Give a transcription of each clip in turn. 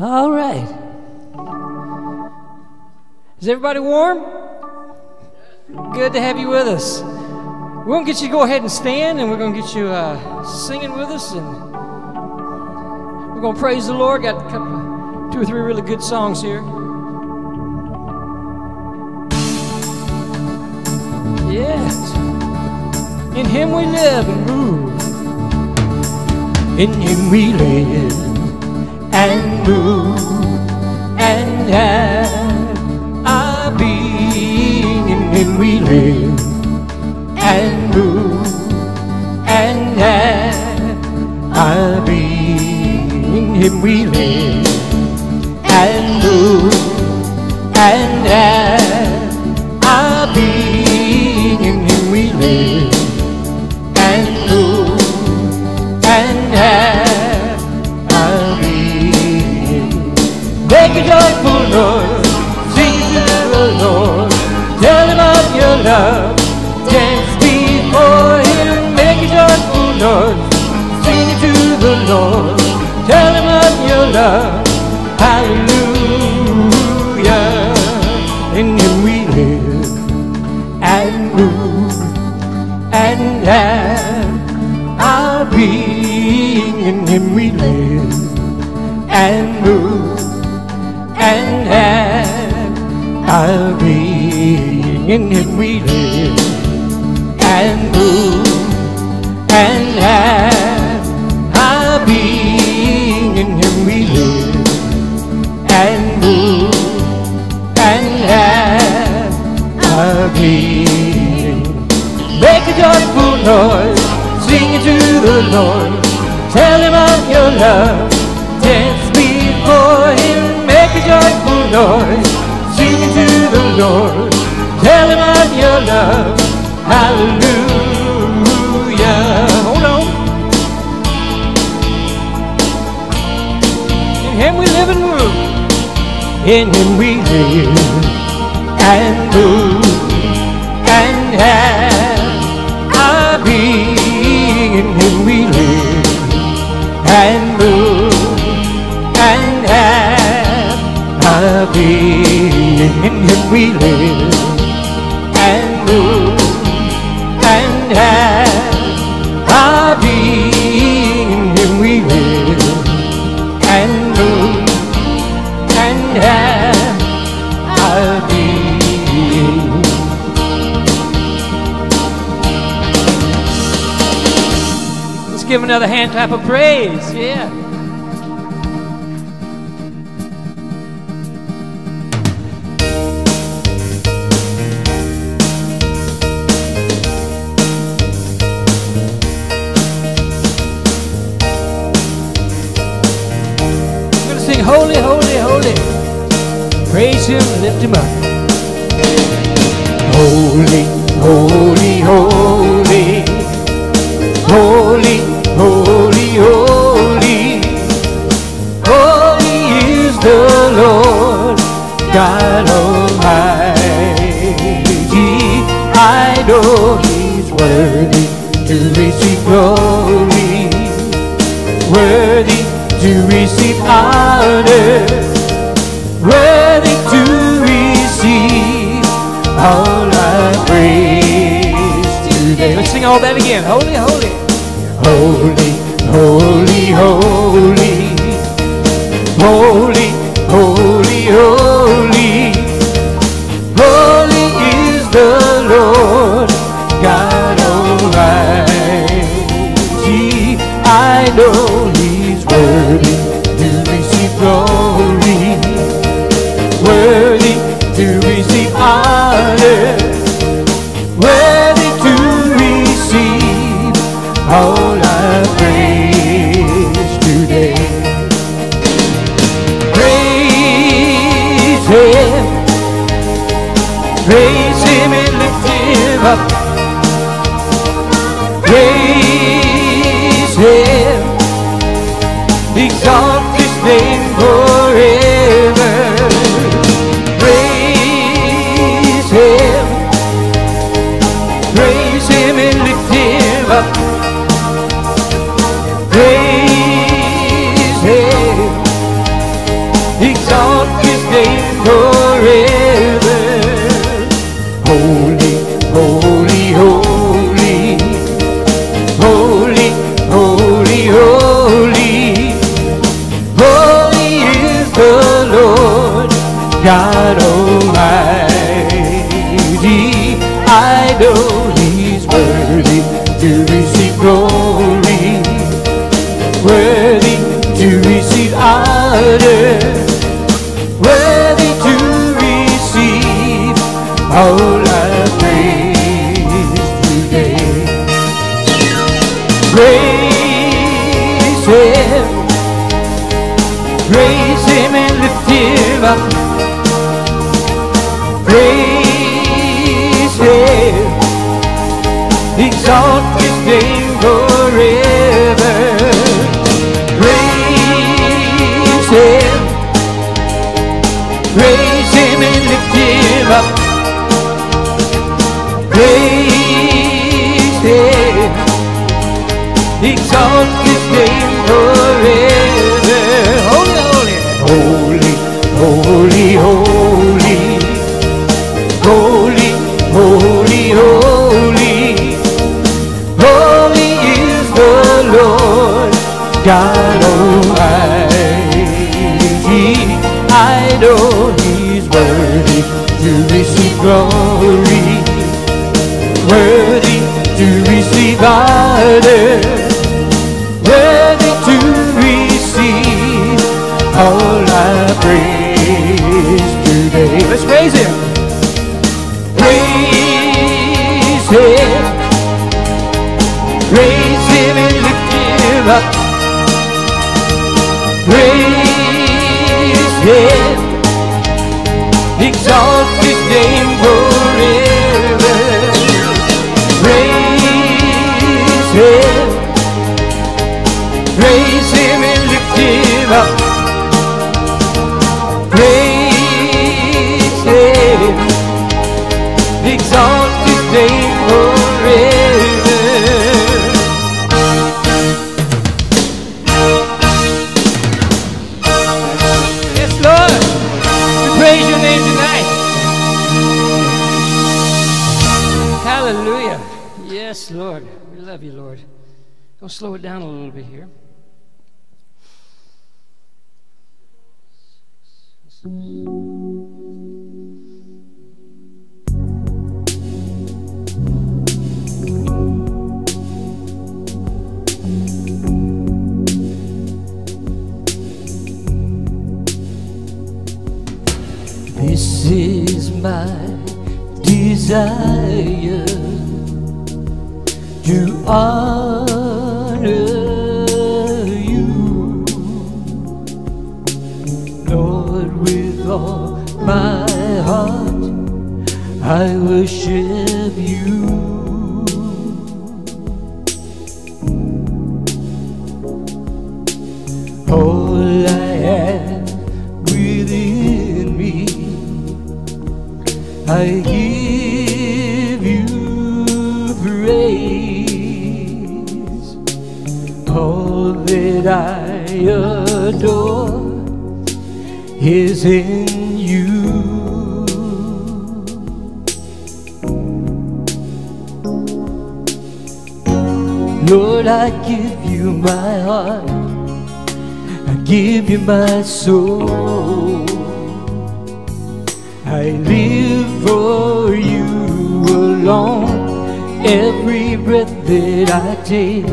All right. Is everybody warm? Good to have you with us. We're going to get you to go ahead and stand, and we're going to get you singing with us, and we're going to praise the Lord. Got a couple, 2 or 3 really good songs here. Yes. In Him we live and move. In Him we live and move and have our being. In Him we live and move and have our being. In Him we live and move and have our being. In Him we live and move and have our being. Make a joyful noise, sing to the Lord, tell Him of your love, dance before Him. Make a joyful noise, sing to the Lord, tell Him of your love, hallelujah. In Him we live and move and have our being. In Him we live and move and have our being. In Him we live and move and have our being. In Him we live and move and have our being. Make a joyful noise, sing it to the Lord, tell Him of your love, dance before Him. Make a joyful noise, sing it to the Lord, tell Him of your love, hallelujah. Hold on. In Him we live and move. In Him we live and move and have our being. In Him we live and move and have our being. In Him we live and move and have our being. In Him we live and move and have our being. Let's give another hand clap of praise. Yeah. Holy, holy, holy. Praise Him, lift Him up. Holy, holy, holy. Holy, holy, holy. Holy is the Lord God Almighty. I know He's worthy to receive glory, worthy to receive honor, worthy to receive all our praise today. Let's sing all that again. Holy, holy. Holy, holy, holy. Holy, holy, holy. Holy is the Lord God Almighty. I know He's worthy to receive glory, worthy to receive honor, worthy to receive all our praise today. Praise Him, praise Him and lift Him up. Praise Him, exalt His name forever. Praise Him, praise Him and lift Him up. Praise Him, God Almighty. I know He's worthy to receive glory, worthy to receive honor, worthy to receive all our praise today. Praise Him, praise Him and lift Him up. Praise Him, exalt His name forever. Praise Him, praise Him and lift Him up. Praise Him, exalt His name forever. Holy, holy, holy, holy, holy, holy, holy, holy is the Lord God Almighty. I know He's worthy to receive glory, worthy to receive honor, worthy to receive all our praise today. Let's praise Him. Praise Him, praise Him and lift Him up. Praise Him, exalt His name forever. Praise Him, praise Him and lift Him up. Praise Him, exalt His name forever. Yes, Lord, we praise Your name tonight. Hallelujah. Yes, Lord, we love You, Lord. Go slow it down a little bit here. This is my desire, to honor You, Lord, with all my heart I worship You. All I have within me, I give You praise. All that I adore is in You. Lord, I give You my heart, I give You my soul. I live for You alone. Every breath that I take,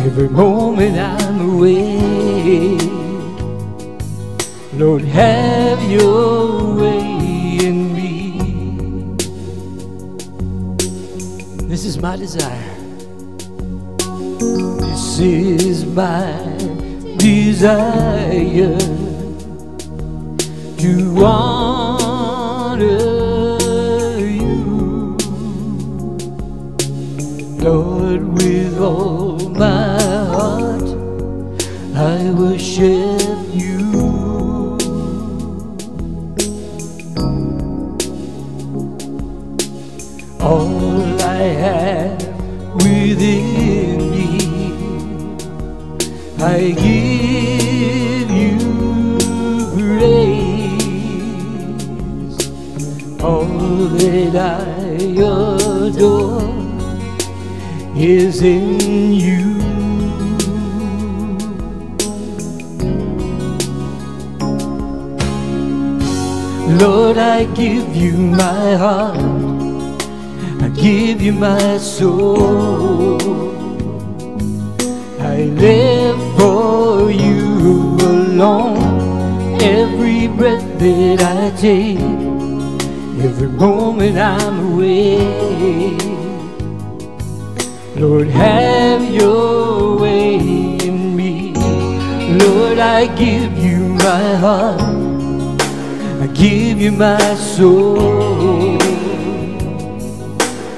every moment I'm awake, Lord, have Your way in me. This is my desire. This is my desire, to honor You, Lord, with all my heart I worship You. All I have within me, I give You praise. All that I adore is in You. Lord, I give you my heart, I give you my soul. I live for you alone. Every breath that I take, every moment I'm awake. Lord, have your way in me. Lord, I give you my heart, I give you my soul.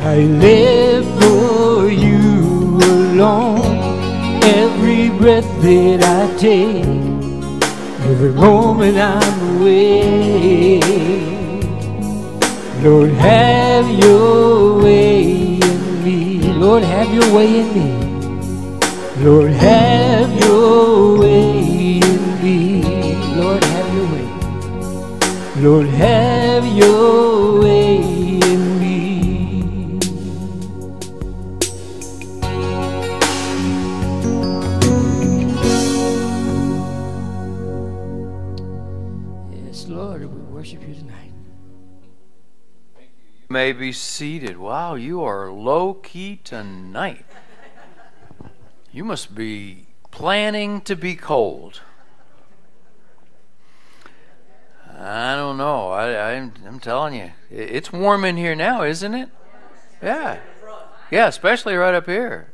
I live for you alone. Every breath that I take, every moment I'm awake. Lord, have your way in me. Lord, have your way in me. Lord, have your way in me. Lord, have your way. Lord, have your way in me. Yes, Lord, we worship you tonight. You may be seated. Wow, you are low-key tonight. You must be planning to be cold. I don't know. I'm telling you, it's warm in here now, isn't it? Yeah. Yeah, especially right up here.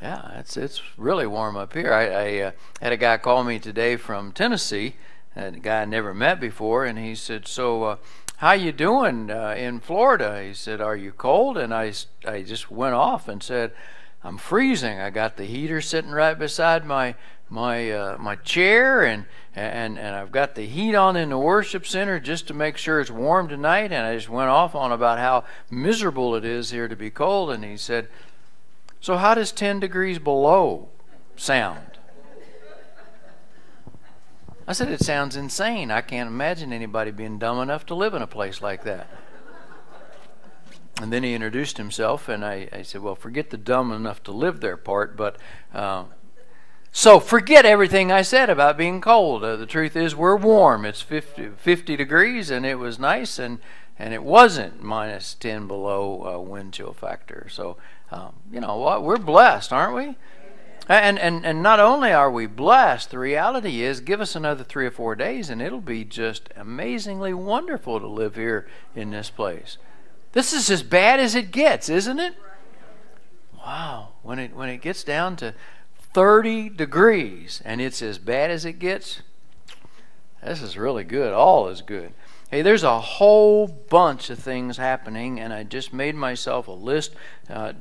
Yeah, it's really warm up here. I had a guy call me today from Tennessee, a guy I never met before, and he said, so how you doing in Florida? He said, are you cold? And I just went off and said, I'm freezing. I got the heater sitting right beside my chair, and I've got the heat on in the worship center just to make sure it's warm tonight. And I just went off on about how miserable it is here to be cold. And he said, so how does 10 degrees below sound? I said, it sounds insane. I can't imagine anybody being dumb enough to live in a place like that. And then he introduced himself, and I said, well, forget the dumb enough to live there part, but so forget everything I said about being cold. The truth is we're warm. It's 50 degrees, and it was nice, and it wasn't minus 10 below wind chill factor. So, you know what? We're blessed, aren't we? And not only are we blessed, the reality is, give us another 3 or 4 days, and it'll be just amazingly wonderful to live here in this place. This is as bad as it gets, isn't it? Wow. When it gets down to 30 degrees and it's as bad as it gets, this is really good. All is good. Hey, there's a whole bunch of things happening, and I just made myself a list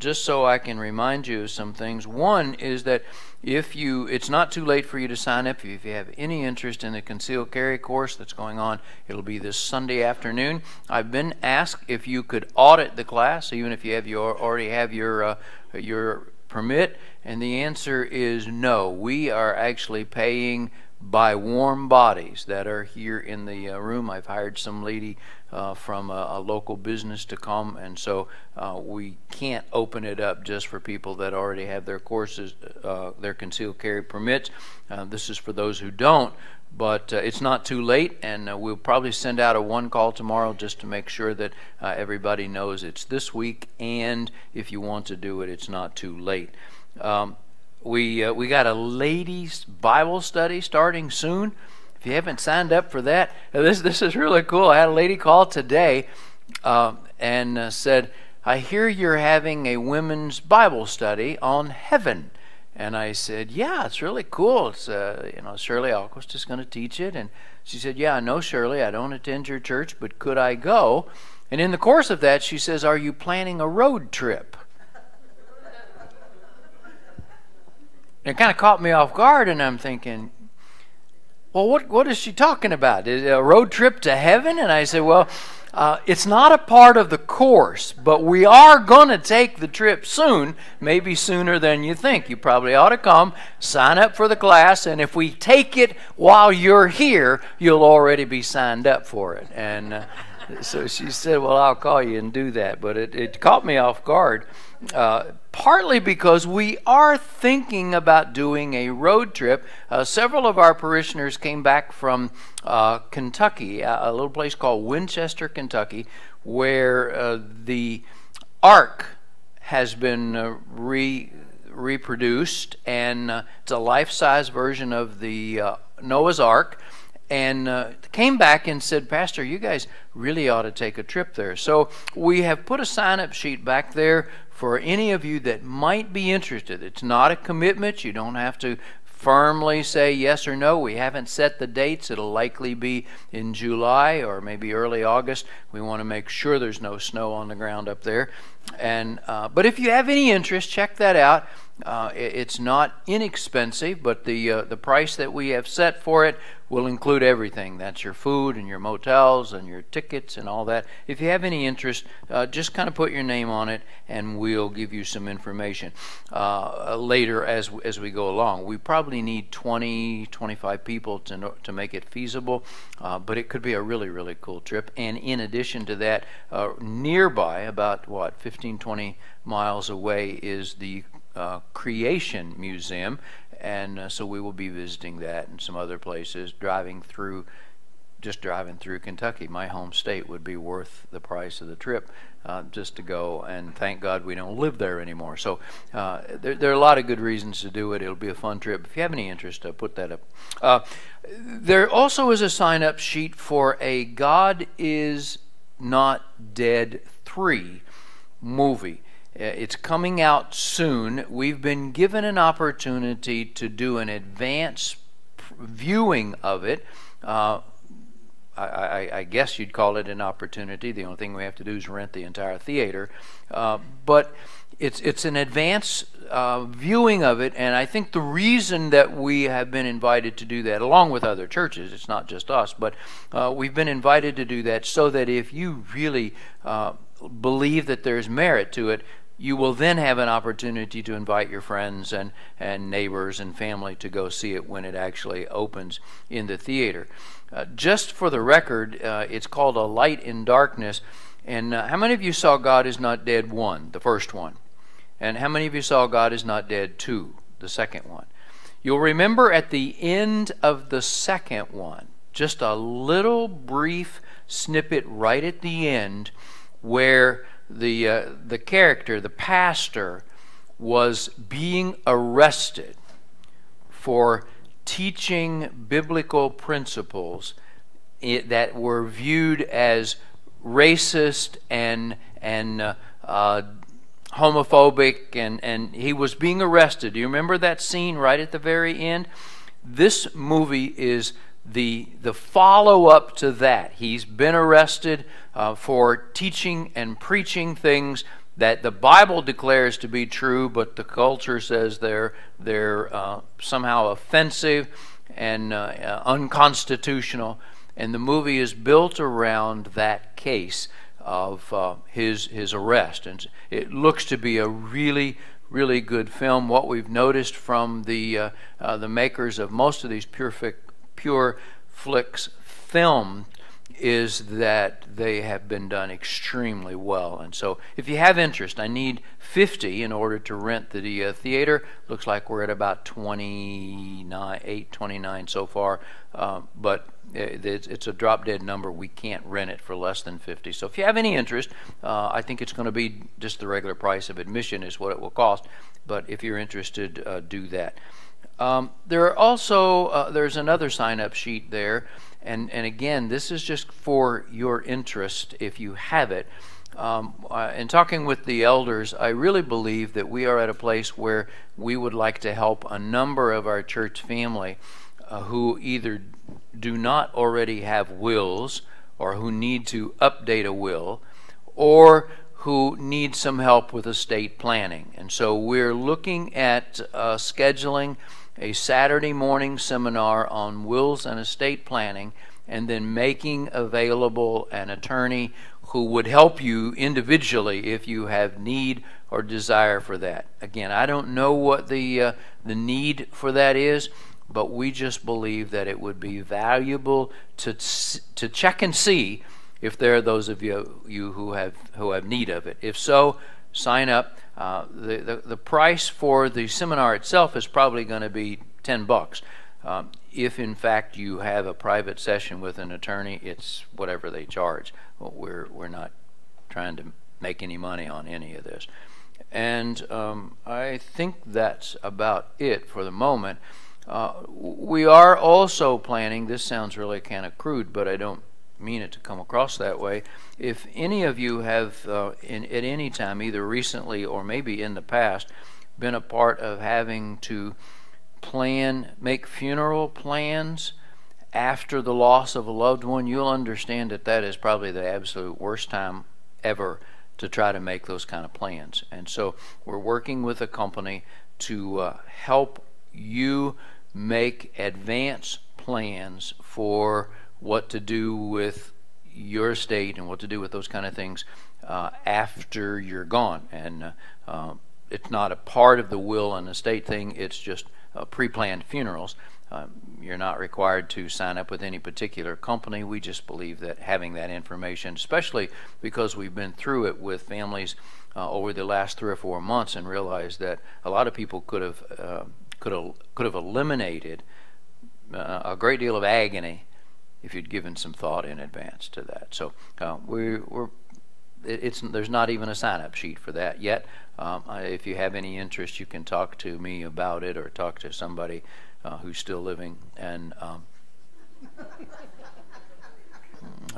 just so I can remind you of some things. One is that it's not too late for you to sign up. If you have any interest in the concealed carry course that's going on, it'll be this Sunday afternoon. I've been asked if you could audit the class, even if you already have your permit, and the answer is no. We are actually paying by warm bodies that are here in the room. I've hired some lady from a local business to come, and so we can't open it up just for people that already have their courses, their concealed carry permits. This is for those who don't, but it's not too late, and we'll probably send out a one call tomorrow just to make sure that everybody knows it's this week, and if you want to do it, it's not too late. We got a ladies' Bible study starting soon. If you haven't signed up for that, this is really cool. I had a lady call today and said, I hear you're having a women's Bible study on heaven. And I said, yeah, it's really cool. It's Shirley Alquist is going to teach it. And she said, yeah, I know, Shirley, I don't attend your church, but could I go? And in the course of that, she says, are you planning a road trip? It kind of caught me off guard, and I'm thinking, well, what is she talking about? Is it a road trip to heaven? And I said, well, it's not a part of the course, but we are going to take the trip soon, maybe sooner than you think. You probably ought to come, sign up for the class, and if we take it while you're here, you'll already be signed up for it. And So she said, well, I'll call you and do that. But it caught me off guard, partly because we are thinking about doing a road trip. Several of our parishioners came back from Kentucky, a little place called Winchester, Kentucky, where the Ark has been reproduced, and it's a life-size version of the Noah's Ark, and came back and said, Pastor, you guys really ought to take a trip there. So we have put a sign-up sheet back there for any of you that might be interested. It's not a commitment. You don't have to firmly say yes or no. We haven't set the dates. It'll likely be in July or maybe early August. We want to make sure there's no snow on the ground up there. And but if you have any interest, check that out. It's not inexpensive, but the price that we have set for it will include everything. That's your food and your motels and your tickets and all that. If you have any interest, just kind of put your name on it, and we'll give you some information later as we go along. We probably need 20-25 people to make it feasible, but it could be a really, really cool trip. And in addition to that, nearby, about 15-20 miles away, is the Creation Museum, and so we will be visiting that and some other places. Driving through Kentucky, my home state, would be worth the price of the trip just to go, and thank God we don't live there anymore. So there are a lot of good reasons to do it. It'll be a fun trip. If you have any interest, put that up. There also is a sign-up sheet for a God Is Not Dead 3 movie. It's coming out soon. We've been given an opportunity to do an advance viewing of it. I guess you'd call it an opportunity. The only thing we have to do is rent the entire theater. But it's an advance viewing of it, and I think the reason that we have been invited to do that, along with other churches, it's not just us, but we've been invited to do that so that if you really believe that there's merit to it, you will then have an opportunity to invite your friends and neighbors and family to go see it when it actually opens in the theater. Just for the record, it's called A Light in Darkness. And how many of you saw God Is Not Dead 1, the first one? And how many of you saw God Is Not Dead 2, the second one? You'll remember at the end of the second one, just a little brief snippet right at the end, where the character, the pastor, was being arrested for teaching biblical principles that were viewed as racist and homophobic, and he was being arrested. Do you remember that scene right at the very end? This movie is the follow-up to that. He's been arrested for teaching and preaching things that the Bible declares to be true, but the culture says they're somehow offensive and unconstitutional. And the movie is built around that case of his arrest, and it looks to be a really, really good film. What we've noticed from the makers of most of these Pure Flix film is that they have been done extremely well. And so if you have interest, I need 50 in order to rent the theater. Looks like we're at about 29 so far, but it's a drop-dead number. We can't rent it for less than 50. So if you have any interest, I think it's going to be just the regular price of admission is what it will cost. But if you're interested, do that. There are also there's another sign-up sheet there, and again, this is just for your interest if you have it. In talking with the elders, I really believe that we are at a place where we would like to help a number of our church family who either do not already have wills, or who need to update a will, or who need some help with estate planning. And so we're looking at scheduling a Saturday morning seminar on wills and estate planning, and then making available an attorney who would help you individually if you have need or desire for that. Again, I don't know what the need for that is, but we just believe that it would be valuable to check and see if there are those of you who have need of it. If so, sign up. The price for the seminar itself is probably going to be $10. If in fact you have a private session with an attorney, it's whatever they charge. We're not trying to make any money on any of this. And I think that's about it for the moment. We are also planning, this sounds really kind of crude, but I don't mean it to come across that way. If any of you have at any time, either recently or maybe in the past, been a part of having to make funeral plans after the loss of a loved one, you'll understand that that is probably the absolute worst time ever to try to make those kind of plans. And so we're working with a company to help you make advance plans for what to do with your estate and what to do with those kind of things after you're gone. And it's not a part of the will and estate thing, it's just pre-planned funerals. You're not required to sign up with any particular company. We just believe that having that information, especially because we've been through it with families over the last 3 or 4 months, and realized that a lot of people could have eliminated a great deal of agony if you'd given some thought in advance to that. So there's not even a sign-up sheet for that yet. If you have any interest, you can talk to me about it or talk to somebody who's still living, and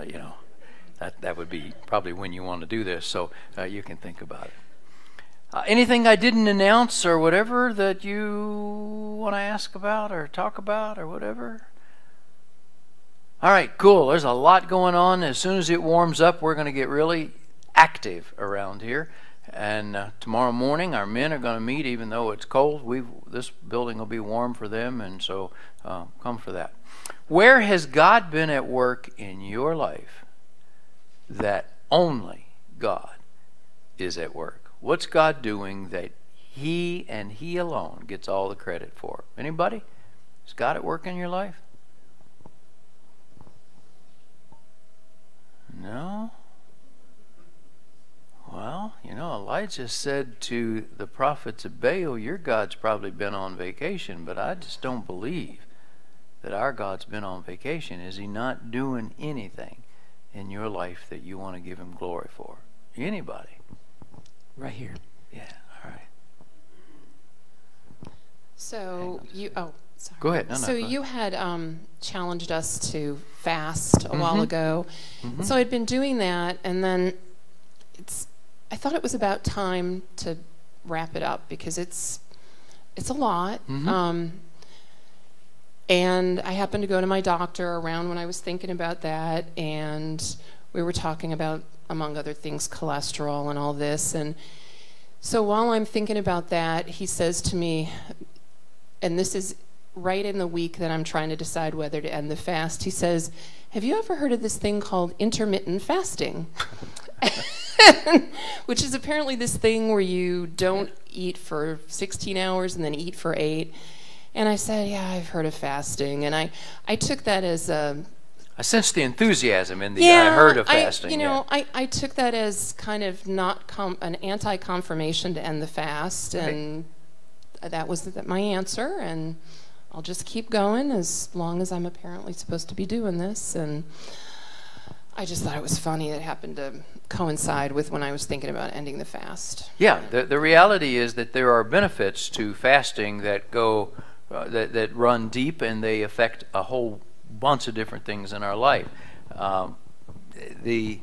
you know, that would be probably when you want to do this, so you can think about it. Anything I didn't announce or whatever that you want to ask about or talk about or whatever? All right, cool. There's a lot going on. As soon as it warms up, we're going to get really active around here. And tomorrow morning, our men are going to meet, even though it's cold. This building will be warm for them, and so come for that. Where has God been at work in your life that only God is at work? What's God doing that He and He alone gets all the credit for? Anybody? Is God at work in your life? No? Well, you know, Elijah said to the prophets of Baal, your God's probably been on vacation, but I just don't believe that our God's been on vacation. Is He not doing anything in your life that you want to give Him glory for? Anybody? Right here. Yeah, all right. So sorry. Go ahead. No, so go ahead. You had challenged us to fast a while ago. So I'd been doing that, and then I thought it was about time to wrap it up because it's a lot. And I happened to go to my doctor around when I was thinking about that, and we were talking about, among other things, cholesterol and all this. And so while I'm thinking about that, he says to me, and this is right in the week that I'm trying to decide whether to end the fast, he says, have you ever heard of this thing called intermittent fasting? Which is apparently this thing where you don't eat for 16 hours and then eat for 8. And I said, yeah, I've heard of fasting. And I took that as a... I sensed the enthusiasm in the I heard of fasting. I took that as kind of not an anti-confirmation to end the fast. And that was my answer. And I'll just keep going as long as I'm apparently supposed to be doing this. And I just thought it was funny that it happened to coincide with when I was thinking about ending the fast. Yeah, the reality is that there are benefits to fasting that go that run deep, and they affect a whole bunch of different things in our life. There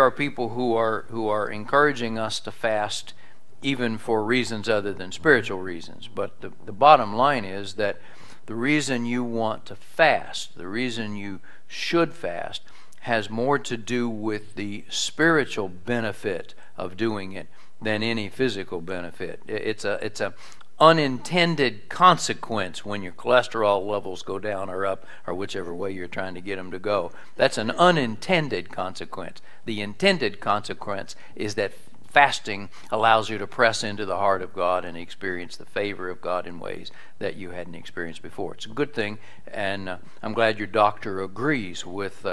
are people who are encouraging us to fast even for reasons other than spiritual reasons. But the bottom line is that the reason you want to fast, the reason you should fast, has more to do with the spiritual benefit of doing it than any physical benefit. It's a unintended consequence when your cholesterol levels go down or up, or whichever way you're trying to get them to go. That's an unintended consequence. The intended consequence is that fasting allows you to press into the heart of God and experience the favor of God in ways that you hadn't experienced before. It's a good thing, and I'm glad your doctor agrees with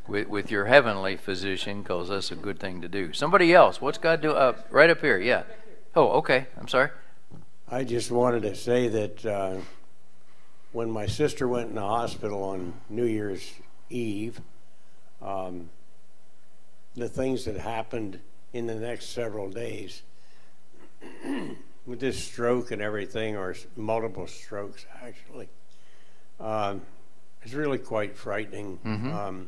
with your heavenly physician, because that's a good thing to do. Somebody else, what's God do? Right up here, yeah. Oh, okay, I'm sorry. I just wanted to say that when my sister went in the hospital on New Year's Eve, the things that happened in the next several days with this stroke and everything, or multiple strokes actually, it's really quite frightening. Mm-hmm.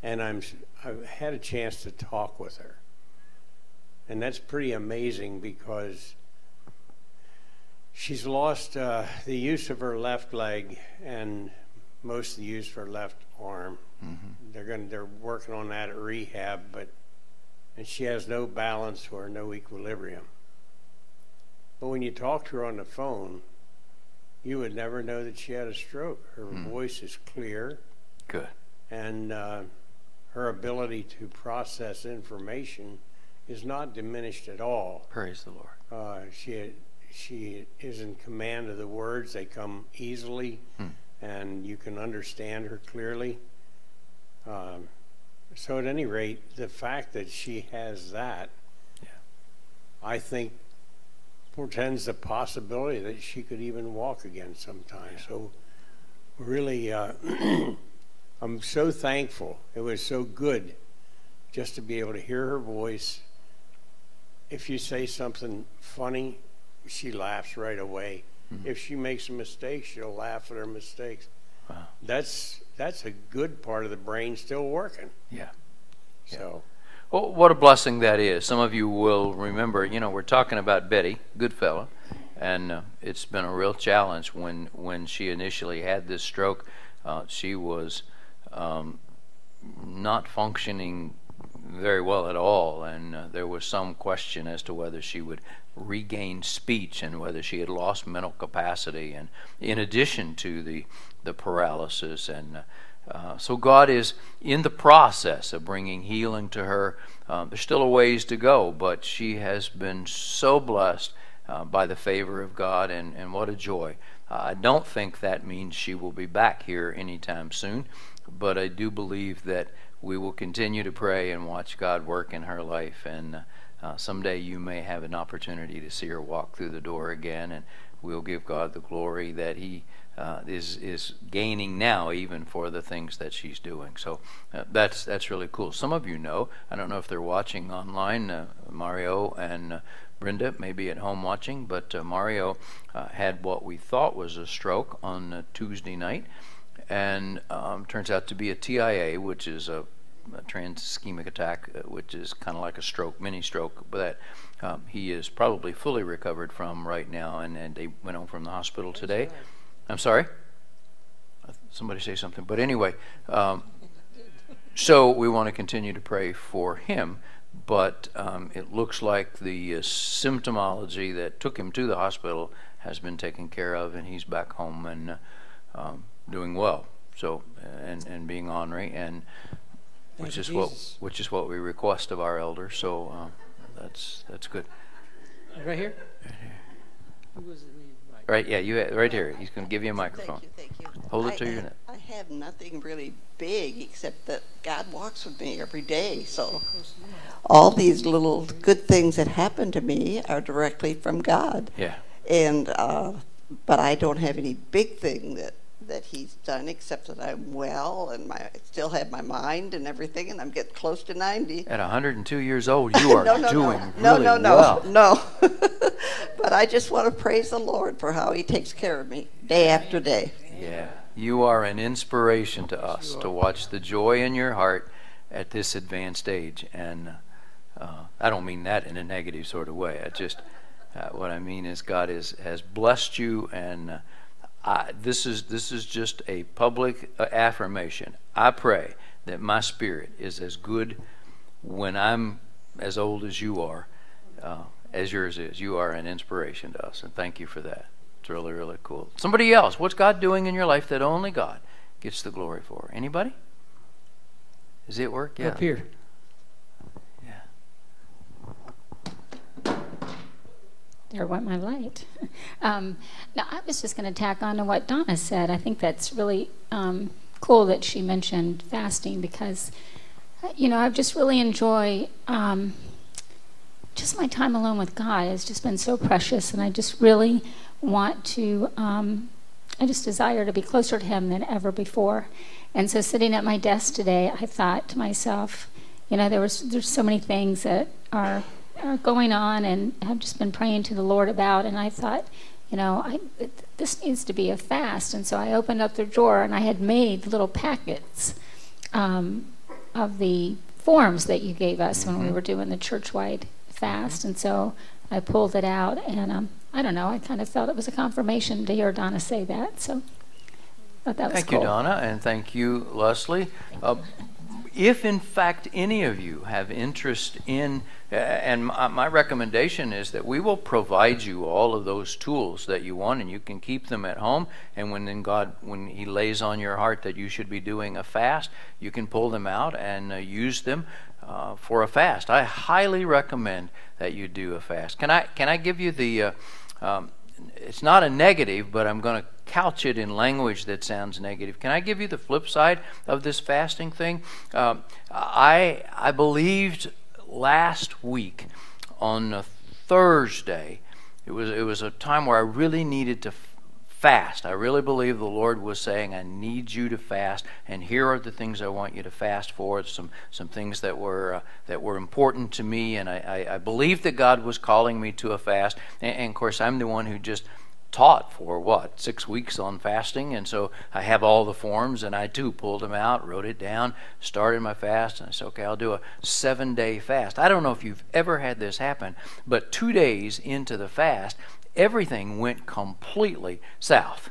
And I've had a chance to talk with her, and that's pretty amazing because she's lost the use of her left leg and most of the use of her left arm. Mm-hmm. They're working on that at rehab, and she has no balance or no equilibrium. But when you talk to her on the phone, you would never know that she had a stroke. Her voice is clear. Good. And her ability to process information is not diminished at all. Praise the Lord. She is in command of the words. They come easily, and you can understand her clearly. So at any rate, the fact that she has that, I think, portends the possibility that she could even walk again sometime. So really, I'm so thankful. It was so good just to be able to hear her voice. If you say something funny, she laughs right away. If she makes a mistake, she'll laugh at her mistakes. Wow. That's a good part of the brain still working. Yeah. So. Well, what a blessing that is. Some of you will remember, we're talking about Betty, good fella, and it's been a real challenge when she initially had this stroke. She was not functioning very well at all, and there was some question as to whether she would regain speech and whether she had lost mental capacity, and in addition to the paralysis. And so God is in the process of bringing healing to her. There's still a ways to go, but she has been so blessed by the favor of God, and what a joy. I don't think that means she will be back here anytime soon, but I do believe that we will continue to pray and watch God work in her life, and someday you may have an opportunity to see her walk through the door again, and we'll give God the glory that He is gaining now, even for the things that she's doing. So that's really cool. Some of you know, I don't know if they're watching online, Mario and Brenda may be at home watching, but Mario had what we thought was a stroke on Tuesday night, and turns out to be a TIA, which is a trans-ischemic attack, which is kind of like a stroke, mini stroke, but that he is probably fully recovered from right now, and they went home from the hospital today. I'm sorry? Somebody say something. But anyway, so we want to continue to pray for him, but it looks like the symptomology that took him to the hospital has been taken care of, and he's back home and doing well. So and being ornery, and which is what we request of our elders. So that's good. Right here. Who was it? Right, yeah, you right here. He's going to give you a microphone. Thank you. Hold it to your neck. I have nothing really big except that God walks with me every day. So all these little good things that happen to me are directly from God. Yeah. And but I don't have any big thing that He's done except that I'm well and I still have my mind and everything, and I'm getting close to 90. At 102 years old, you are doing really well. No. But I just want to praise the Lord for how He takes care of me day after day. Yeah, you are an inspiration to us to watch the joy in your heart at this advanced age. And I don't mean that in a negative sort of way. I just what I mean is God has blessed you, and this is just a public affirmation. I pray that my spirit is as good when I'm as old as you are, as yours is. You are an inspiration to us, and thank you for that. It's really, really cool. Somebody else, what's God doing in your life that only God gets the glory for? Anybody? Does it work? Yeah. Up here. There went my light. Now, I was just going to tack on to what Donna said. I think that's really cool that she mentioned fasting because, I just really enjoy just my time alone with God. Has just been so precious, and I just really want to, I just desire to be closer to Him than ever before. And so sitting at my desk today, I thought to myself, there's so many things that are going on, and I've just been praying to the Lord about, and I thought, this needs to be a fast. And so I opened up the drawer, and I had made little packets of the forms that you gave us when we were doing the church-wide fast. And so I pulled it out, and I don't know, I kind of felt it was a confirmation to hear Donna say that. So I thought that was Thank cool. you, Donna, and thank you, Leslie. If in fact any of you have interest in, and my recommendation is that we will provide you all of those tools that you want, and you can keep them at home, and when He lays on your heart that you should be doing a fast, you can pull them out and use them for a fast. I highly recommend that you do a fast. Can I give you the it's not a negative, but I'm going to couch it in language that sounds negative. Can I give you the flip side of this fasting thing? I believed last week on a Thursday, it was a time where I really needed to fast. I really believe the Lord was saying, I need you to fast, and here are the things I want you to fast for. Some things that were important to me, and I believed that God was calling me to a fast. And of course, I'm the one who just taught for 6 weeks on fasting, and so I have all the forms, and I too pulled them out, wrote it down, started my fast, and I said, okay, I'll do a 7-day fast. I don't know if you've ever had this happen, but 2 days into the fast, everything went completely south.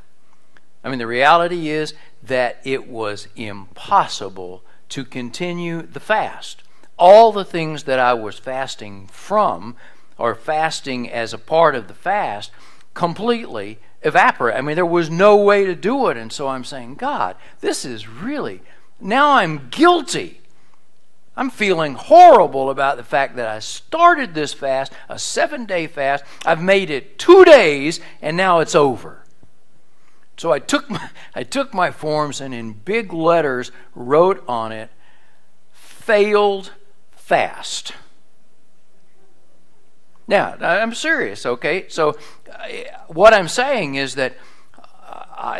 I mean, the reality is that it was impossible to continue the fast. All the things that I was fasting from, or fasting as a part of the fast, completely evaporate. I mean, there was no way to do it. And so I'm saying, God, this is really, now I'm guilty. I'm feeling horrible about the fact that I started this fast, a 7-day fast. I've made it 2 days, and now it's over. So I took my forms and in big letters wrote on it, failed fast. Now, I'm serious, okay? So what I'm saying is that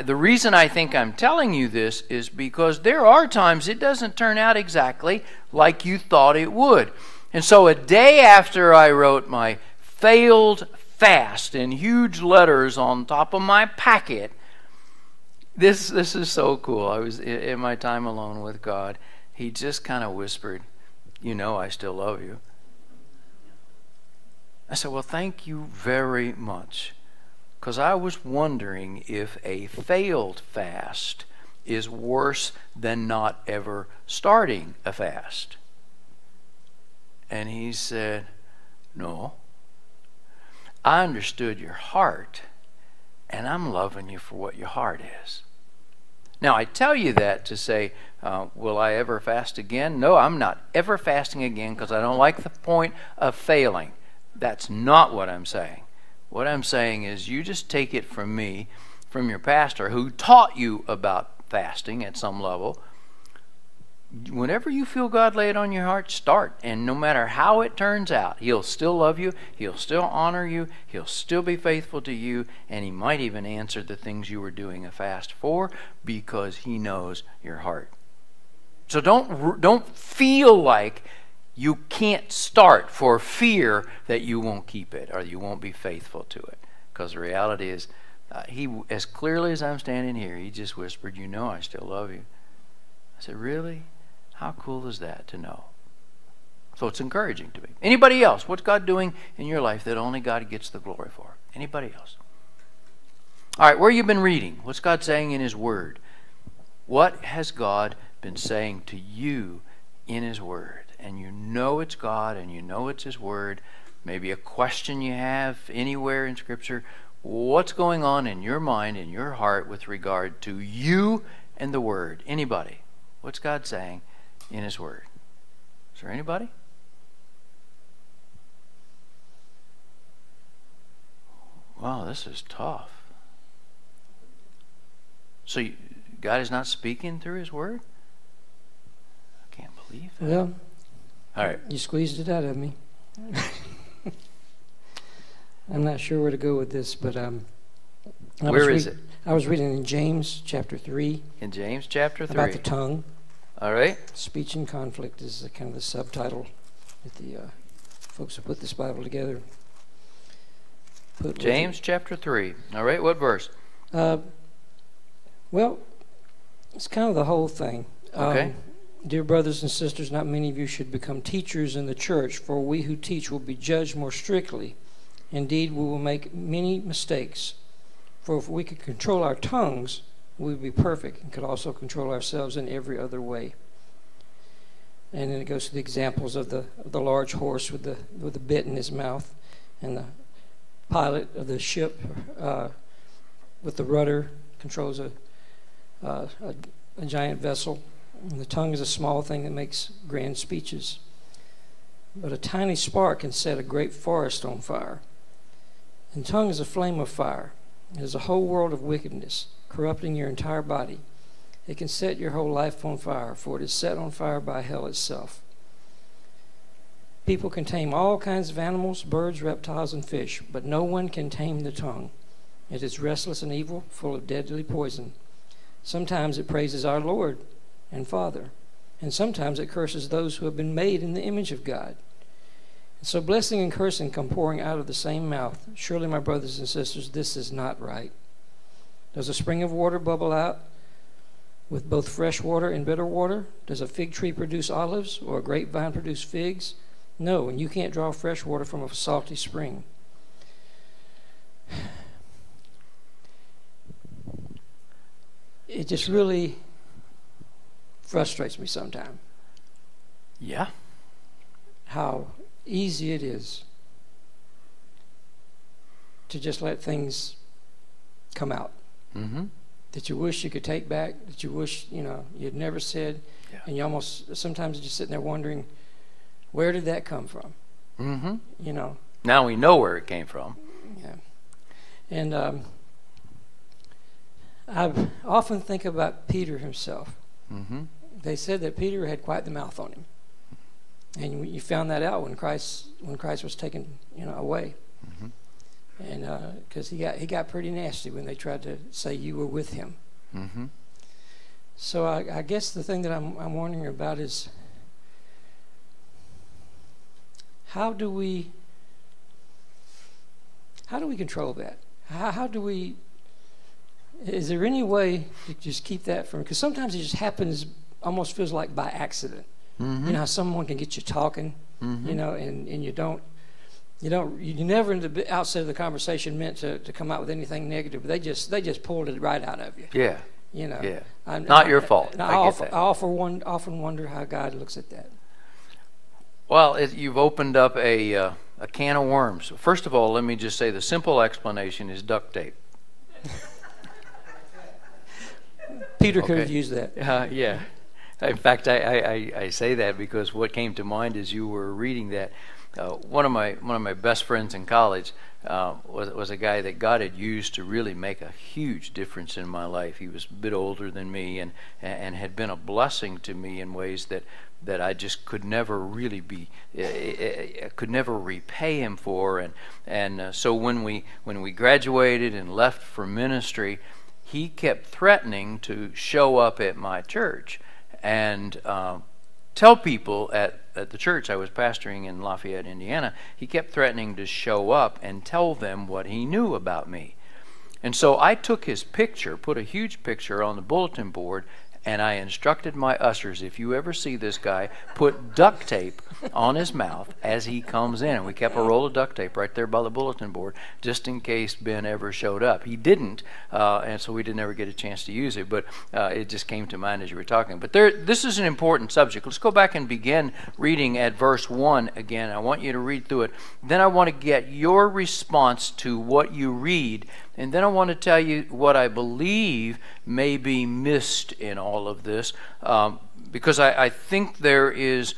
the reason I think I'm telling you this is because there are times it doesn't turn out exactly like you thought it would. And so a day after I wrote my failed fast in huge letters on top of my packet, this is so cool. I was in my time alone with God. He just kind of whispered, I still love you. I said, well, thank you very much. Because I was wondering if a failed fast is worse than not ever starting a fast. And he said, no. I understood your heart, and I'm loving you for what your heart is. Now, I tell you that to say, will I ever fast again? No, I'm not ever fasting again because I don't like the point of failing. That's not what I'm saying. What I'm saying is you just take it from me, from your pastor who taught you about fasting at some level. Whenever you feel God lay it on your heart, start. And no matter how it turns out, He'll still love you, He'll still honor you, He'll still be faithful to you, and He might even answer the things you were doing a fast for because He knows your heart. So don't feel like you can't start for fear that you won't keep it or you won't be faithful to it. Because the reality is, He, as clearly as I'm standing here, He just whispered, I still love you. I said, really? How cool is that to know? So it's encouraging to me. Anybody else? What's God doing in your life that only God gets the glory for? Anybody else? All right, where you been reading? What's God saying in His Word? What has God been saying to you in His Word? And it's God and it's His Word. Maybe a question you have anywhere in Scripture. What's going on in your mind, in your heart with regard to you and the Word? Anybody? What's God saying in His Word? Is there anybody? Wow, this is tough. So God is not speaking through His Word? I can't believe that. Well, all right. You squeezed it out of me. I'm not sure where to go with this, but where is it? I was reading in James chapter 3. In James chapter 3. About the tongue. All right. Speech and conflict is kind of the subtitle that the folks who put this Bible together put. James chapter 3. All right, what verse? Well, it's kind of the whole thing. Okay. Dear brothers and sisters, not many of you should become teachers in the church, for we who teach will be judged more strictly. Indeed, we will make many mistakes. For if we could control our tongues, we would be perfect and could also control ourselves in every other way. And then it goes to the examples of the large horse with the bit in his mouth, and the pilot of the ship with the rudder controls a giant vessel. And the tongue is a small thing that makes grand speeches. But a tiny spark can set a great forest on fire. And the tongue is a flame of fire. It is a whole world of wickedness, corrupting your entire body. It can set your whole life on fire, for it is set on fire by hell itself. People can tame all kinds of animals, birds, reptiles, and fish, but no one can tame the tongue. It is restless and evil, full of deadly poison. Sometimes it praises our Lord and Father, and sometimes it curses those who have been made in the image of God. And so blessing and cursing come pouring out of the same mouth. Surely, my brothers and sisters, this is not right. Does a spring of water bubble out with both fresh water and bitter water? Does a fig tree produce olives, or a grapevine produce figs? No, and you can't draw fresh water from a salty spring. It just really frustrates me sometimes. Yeah. How easy it is to just let things come out. Mm-hmm. That you wish you could take back, that you wish, you'd never said. Yeah. And you almost, sometimes you're just sitting there wondering, where did that come from? Mm-hmm. Now we know where it came from. Yeah. And I often think about Peter himself. Mm-hmm. They said that Peter had quite the mouth on him. And you found that out when Christ was taken, away. Mm-hmm. And because he got pretty nasty when they tried to say you were with him. Mm-hmm. So I guess the thing that I'm wondering about is, how do we control that? How do we? Is there any way to just keep that from? Because sometimes it just happens, almost feels like by accident. Mm-hmm. You know how someone can get you talking, mm-hmm. And you never in the outset of the conversation meant to come out with anything negative, but they just pulled it right out of you. Yeah. Yeah. Not your fault. I often wonder how God looks at that. Well, you've opened up a can of worms. First of all, let me just say the simple explanation is duct tape. Peter could have used that. Yeah. In fact, I say that because what came to mind as you were reading that, one of my best friends in college was a guy that God had used to really make a huge difference in my life. He was a bit older than me and had been a blessing to me in ways that I just could never really could never repay him for. And so when we graduated and left for ministry, he kept threatening to show up at my church and tell people at the church I was pastoring in Lafayette, Indiana. He kept threatening to show up and tell them what he knew about me. And so I took his picture, put a huge picture on the bulletin board, and I instructed my ushers, if you ever see this guy, put duct tape on his mouth as he comes in. And we kept a roll of duct tape right there by the bulletin board just in case Ben ever showed up. He didn't, and so we didn't ever get a chance to use it, but it just came to mind as you were talking. But this is an important subject. Let's go back and begin reading at verse 1 again. I want you to read through it. Then I want to get your response to what you read, and then I want to tell you what I believe may be missed in all of this, because I think there's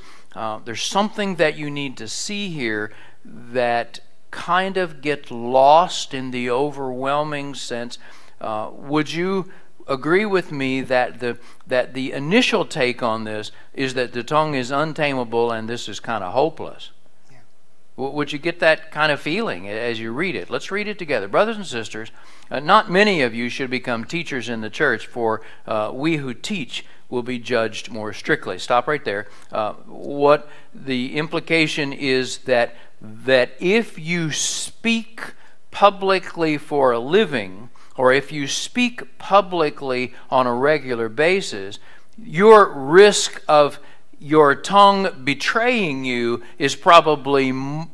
something that you need to see here that kind of gets lost in the overwhelming sense. Would you agree with me that the initial take on this is that the tongue is untamable and this is kind of hopeless? Yeah. Would you get that kind of feeling as you read it? Let's read it together. Brothers and sisters, not many of you should become teachers in the church, for we who teach will be judged more strictly. Stop right there. What the implication is that if you speak publicly for a living, or if you speak publicly on a regular basis, your risk of your tongue betraying you is probably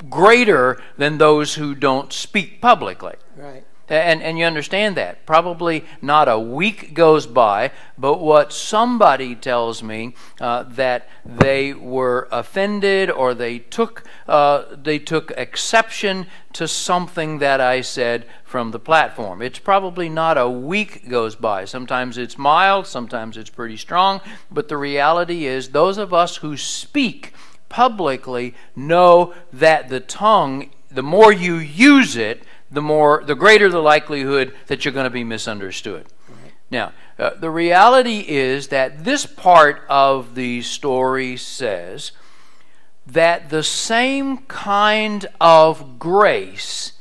greater than those who don't speak publicly. Right. And you understand that. Probably not a week goes by, but what somebody tells me that they were offended or they took exception to something that I said from the platform. It's probably not a week goes by. Sometimes it's mild, sometimes it's pretty strong, but the reality is those of us who speak publicly know that the tongue, the more you use it, the greater the likelihood that you're going to be misunderstood. Right. Now, the reality is that this part of the story says that the same kind of grace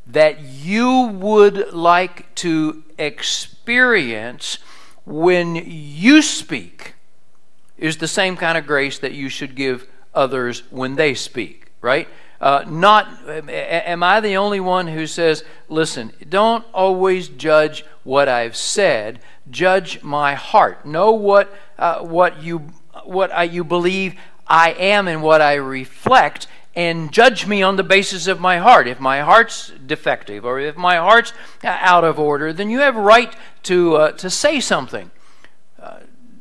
that you would like to experience when you speak is the same kind of grace that you should give others when they speak, right? Am I the only one who says, listen, don't always judge what I've said, judge my heart. Know what you believe I am and what I reflect, and judge me on the basis of my heart. If my heart's defective or if my heart's out of order, then you have a right to say something.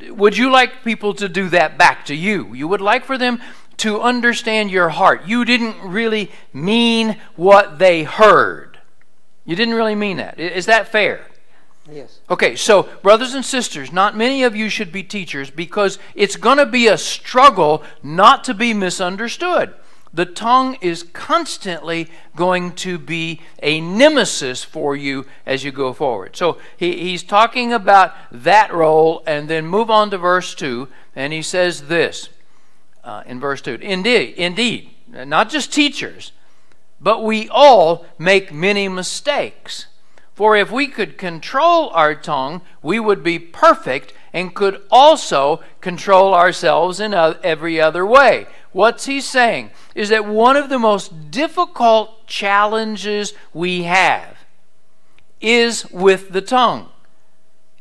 Would you like people to do that back to you? You would like for them to understand your heart. You didn't really mean what they heard. You didn't really mean that. Is that fair? Yes. Okay, so brothers and sisters, not many of you should be teachers because it's going to be a struggle not to be misunderstood. The tongue is constantly going to be a nemesis for you as you go forward. So he's talking about that role, and then move on to verse 2, and he says this. In verse 2, indeed, not just teachers, but we all make many mistakes. For if we could control our tongue, we would be perfect and could also control ourselves in every other way. What's he saying? Is that one of the most difficult challenges we have is with the tongue.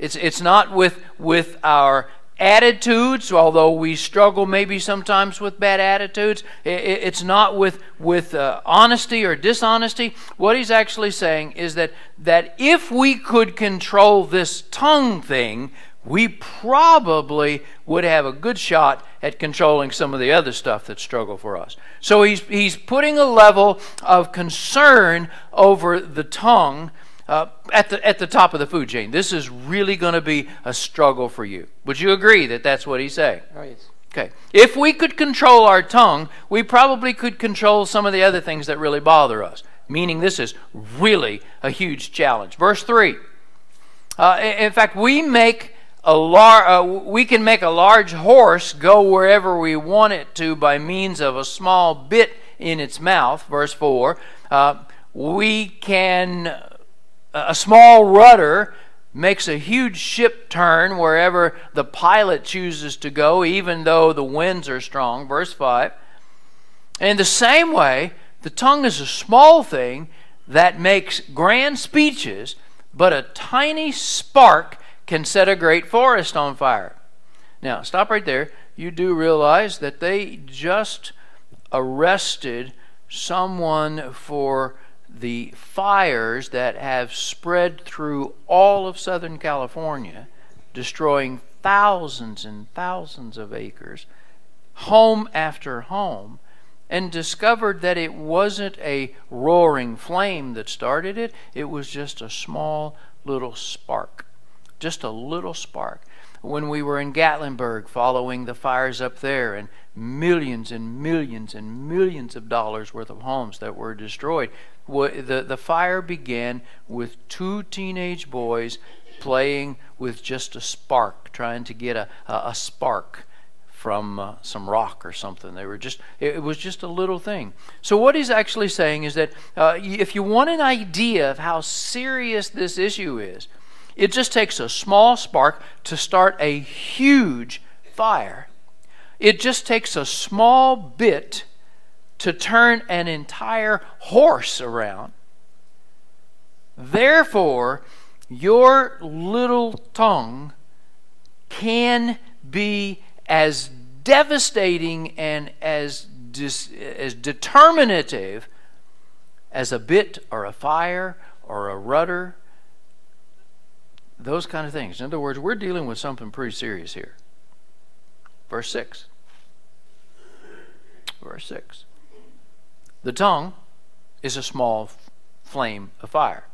It's not with our attitudes, although we struggle maybe sometimes with bad attitudes. It's not with honesty or dishonesty. What he's actually saying is that if we could control this tongue thing, we probably would have a good shot at controlling some of the other stuff that struggle for us. So he's putting a level of concern over the tongue at the top of the food chain. This is really going to be a struggle for you. Would you agree that that's what he's saying? Oh, yes. Okay. If we could control our tongue, we probably could control some of the other things that really bother us. Meaning this is really a huge challenge. Verse 3. In fact, we can make a large horse go wherever we want it to by means of a small bit in its mouth. Verse 4. A small rudder makes a huge ship turn wherever the pilot chooses to go, even though the winds are strong. Verse 5. And in the same way, the tongue is a small thing that makes grand speeches, but a tiny spark can set a great forest on fire. Now, stop right there. You do realize that they just arrested someone for the fires that have spread through all of Southern California, destroying thousands and thousands of acres, home after home, and discovered that it wasn't a roaring flame that started it. It was just a small little spark. Just a little spark. When we were in Gatlinburg following the fires up there, and millions and millions and millions of dollars worth of homes that were destroyed, the fire began with 2 teenage boys playing with just a spark, trying to get a spark from some rock or something. It was just a little thing. So what he's actually saying is that if you want an idea of how serious this issue is, it just takes a small spark to start a huge fire. It just takes a small bit to turn an entire horse around. Therefore, your little tongue can be as devastating and as determinative as a bit or a fire or a rudder, those kind of things. In other words, we're dealing with something pretty serious here. Verse 6. Verse 6. The tongue is a small flame of fire.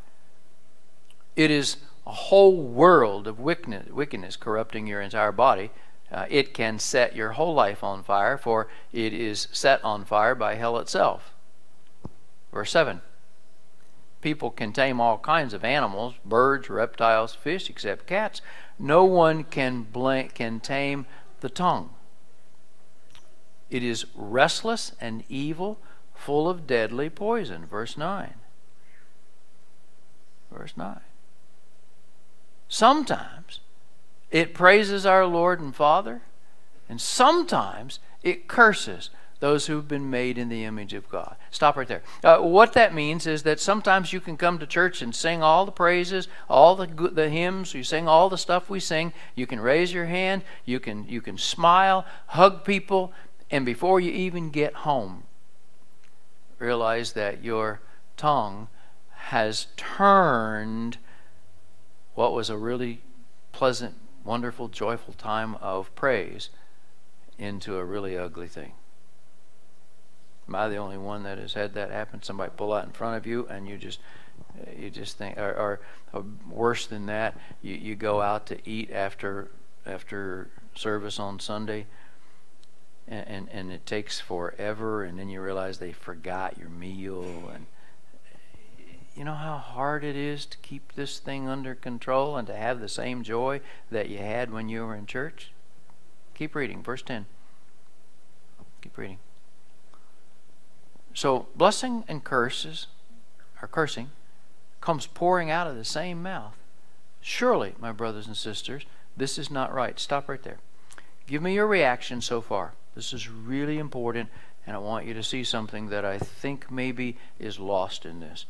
It is a whole world of wickedness corrupting your entire body. It can set your whole life on fire, for it is set on fire by hell itself. Verse 7. People can tame all kinds of animals, birds, reptiles, fish, except cats. No one can tame the tongue. It is restless and evil, full of deadly poison. Verse 9. Verse 9. Sometimes it praises our Lord and Father, and sometimes it curses those who've been made in the image of God. Stop right there. What that means is that sometimes you can come to church and sing all the praises, all the hymns, you sing all the stuff we sing. You can raise your hand, you can smile, hug people, and before you even get home, realize that your tongue has turned what was a really pleasant, wonderful, joyful time of praise into a really ugly thing. Am I the only one that has had that happen? Somebody pull out in front of you and you just think, or worse than that, you go out to eat after service on Sunday, and it takes forever, and then you realize they forgot your meal, and you know how hard it is to keep this thing under control and to have the same joy that you had when you were in church? Keep reading, verse 10. Keep reading. So blessing and cursing comes pouring out of the same mouth. Surely, my brothers and sisters, this is not right. Stop right there. Give me your reaction so far. This is really important, and I want you to see something that I think maybe is lost in this.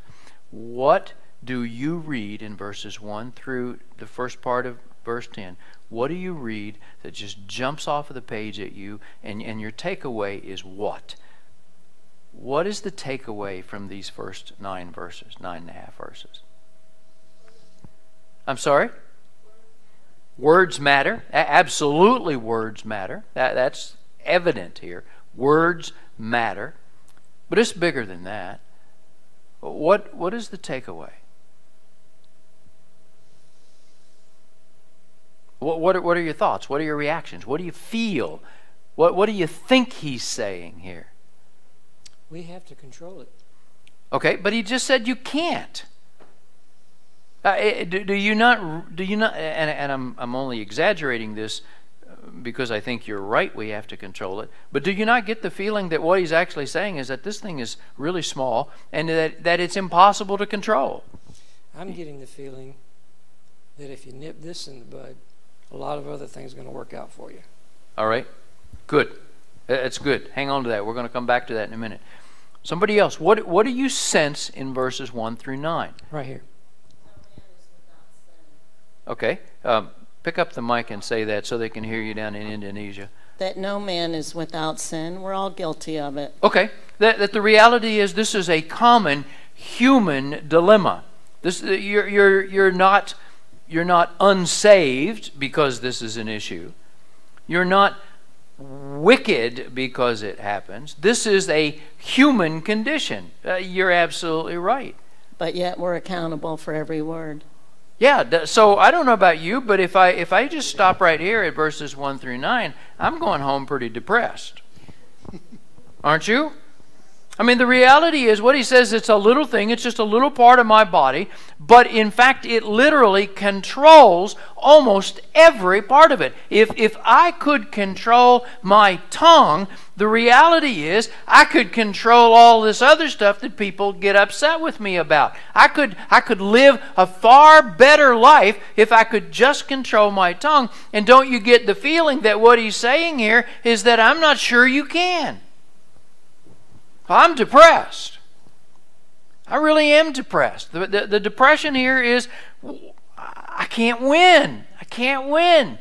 What do you read in verses 1 through the first part of verse 10? What do you read that just jumps off of the page at you, and your takeaway is what? What is the takeaway from these first 9 verses, 9.5 verses? I'm sorry? Words matter. Absolutely words matter. That's evident here. Words matter. But it's bigger than that. What is the takeaway? What are your thoughts? What are your reactions? What do you feel? What do you think he's saying here? We have to control it. Okay, but he just said you can't. Do you not? And I'm only exaggerating this because I think you're right. We have to control it. But do you not get the feeling that what he's actually saying is that this thing is really small and that it's impossible to control? I'm getting the feeling that if you nip this in the bud, a lot of other things are going to work out for you. All right, good. That's good. Hang on to that. We're going to come back to that in a minute. Somebody else. What do you sense in verses 1 through 9? Right here. Okay. Pick up the mic and say that so they can hear you down in Indonesia. That no man is without sin. We're all guilty of it. Okay. That the reality is this is a common human dilemma. You're not unsaved because this is an issue. You're not wicked because it happens. This is a human condition. You're absolutely right. But yet we're accountable for every word. Yeah, so I don't know about you, but if I just stop right here at verses 1 through 9, I'm going home pretty depressed. Aren't you? I mean, the reality is what he says, it's a little thing, it's just a little part of my body, but in fact it literally controls almost every part of it. If I could control my tongue, the reality is I could control all this other stuff that people get upset with me about. I could live a far better life if I could just control my tongue. And don't you get the feeling that what he's saying here is that I'm not sure you can? I'm depressed. I really am depressed. The depression here is I can't win. I can't win.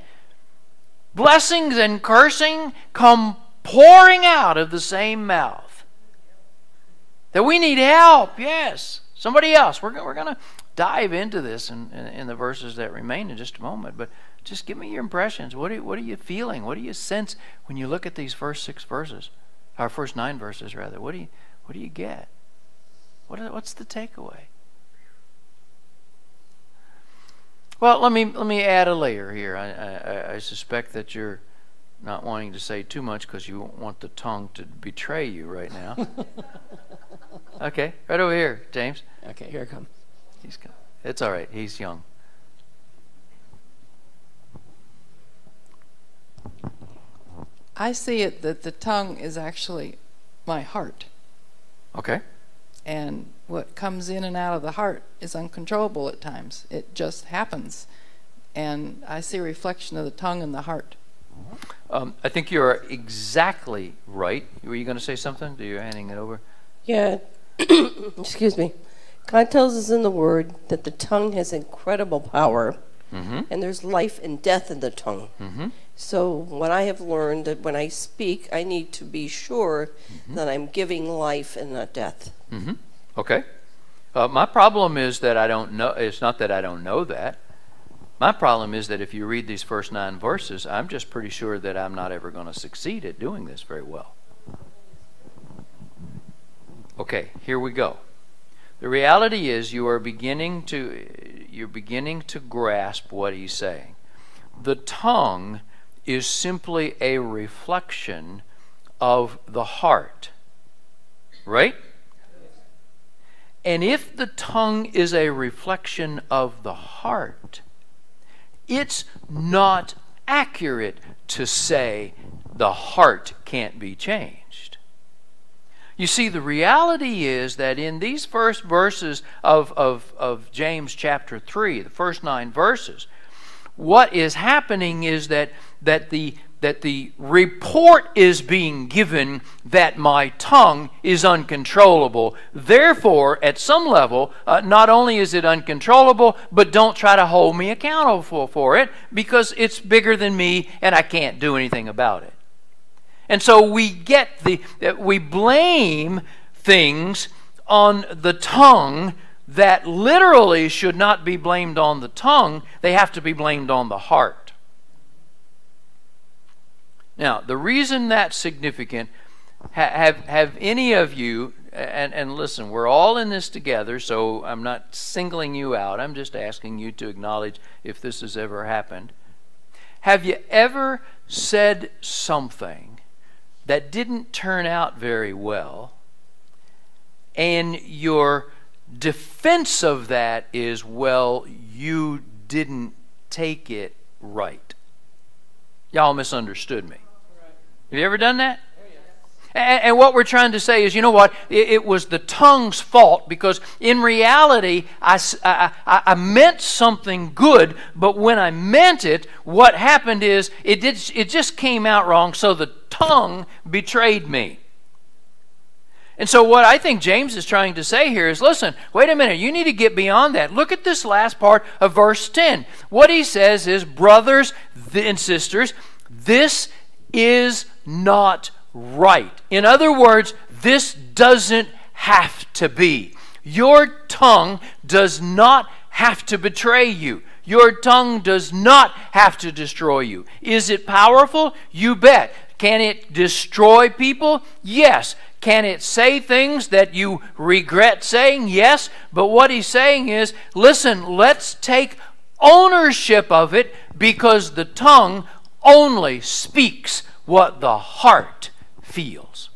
Blessings and cursing come pouring out of the same mouth. That we need help, yes. Somebody else. We're going to dive into this in the verses that remain in just a moment. But just give me your impressions. What are you feeling? What do you sense when you look at these first 6 verses? Our first 9 verses, rather. What do you get? What's the takeaway? Well, let me add a layer here. I suspect that you're not wanting to say too much because you want the tongue to betray you right now. Okay, right over here, James. Okay, here I come. It's all right. He's young. I see it that the tongue is actually my heart. Okay. And what comes in and out of the heart is uncontrollable at times. It just happens. And I see a reflection of the tongue and the heart. I think you're exactly right. Were you going to say something? You're handing it over? Yeah. Excuse me. God tells us in the Word that the tongue has incredible power. Mm-hmm. And there's life and death in the tongue. Mm-hmm. So what I have learned that when I speak, I need to be sure that I'm giving life and not death. Mm-hmm. Okay. My problem is that I don't know. It's not that I don't know that. My problem is that if you read these first 9 verses, I'm just pretty sure that I'm not ever going to succeed at doing this very well. Okay, here we go. The reality is you're beginning to grasp what he's saying. The tongue is simply a reflection of the heart. Right? And if the tongue is a reflection of the heart, it's not accurate to say the heart can't be changed. You see, the reality is that in these first verses of James chapter 3, the first 9 verses, what is happening is that the report is being given that my tongue is uncontrollable. Therefore, at some level, not only is it uncontrollable, but don't try to hold me accountable for it because it's bigger than me and I can't do anything about it. And so we blame things on the tongue that literally should not be blamed on the tongue. They have to be blamed on the heart. Now, the reason that's significant, have any of you, and listen, we're all in this together, so I'm not singling you out. I'm just asking you to acknowledge if this has ever happened. Have you ever said something that didn't turn out very well, and your defense of that is, well, you didn't take it right? Y'all misunderstood me. Have you ever done that? And what we're trying to say is, you know what? It was the tongue's fault because in reality, I meant something good, but when I meant it, what happened is it just came out wrong, so the tongue betrayed me. And so what I think James is trying to say here is, listen, wait a minute, you need to get beyond that. Look at this last part of verse 10. What he says is, brothers and sisters, this is not right. In other words, this doesn't have to be. Your tongue does not have to betray you. Your tongue does not have to destroy you. Is it powerful? You bet. Can it destroy people? Yes. Can it say things that you regret saying? Yes. But what he's saying is, listen, let's take ownership of it because the tongue only speaks what the heart feels.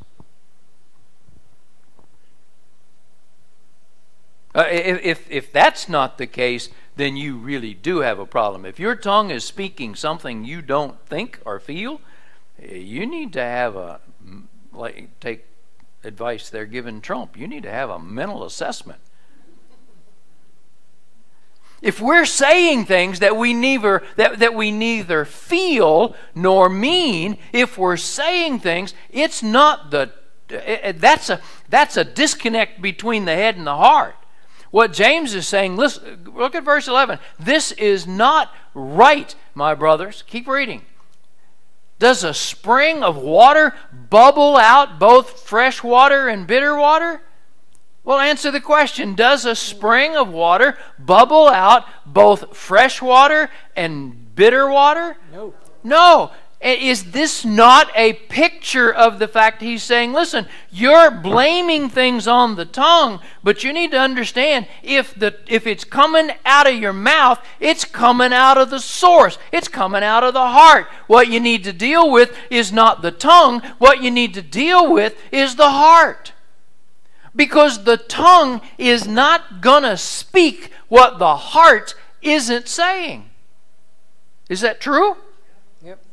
If that's not the case, then you really do have a problem. If your tongue is speaking something you don't think or feel, you need to have take advice they're giving Trump. You need to have a mental assessment. If we're saying things that we neither feel nor mean, if we're saying things, it's not that's a disconnect between the head and the heart. What James is saying, listen, look at verse 11. This is not right, my brothers. Keep reading. Does a spring of water bubble out both fresh water and bitter water? Well, answer the question. Does a spring of water bubble out both fresh water and bitter water? No. No. Is this not a picture of the fact he's saying, listen, you're blaming things on the tongue, but you need to understand if it's coming out of your mouth, it's coming out of the source. It's coming out of the heart. What you need to deal with is not the tongue. What you need to deal with is the heart. Because the tongue is not going to speak what the heart isn't saying. Is that true? Yep.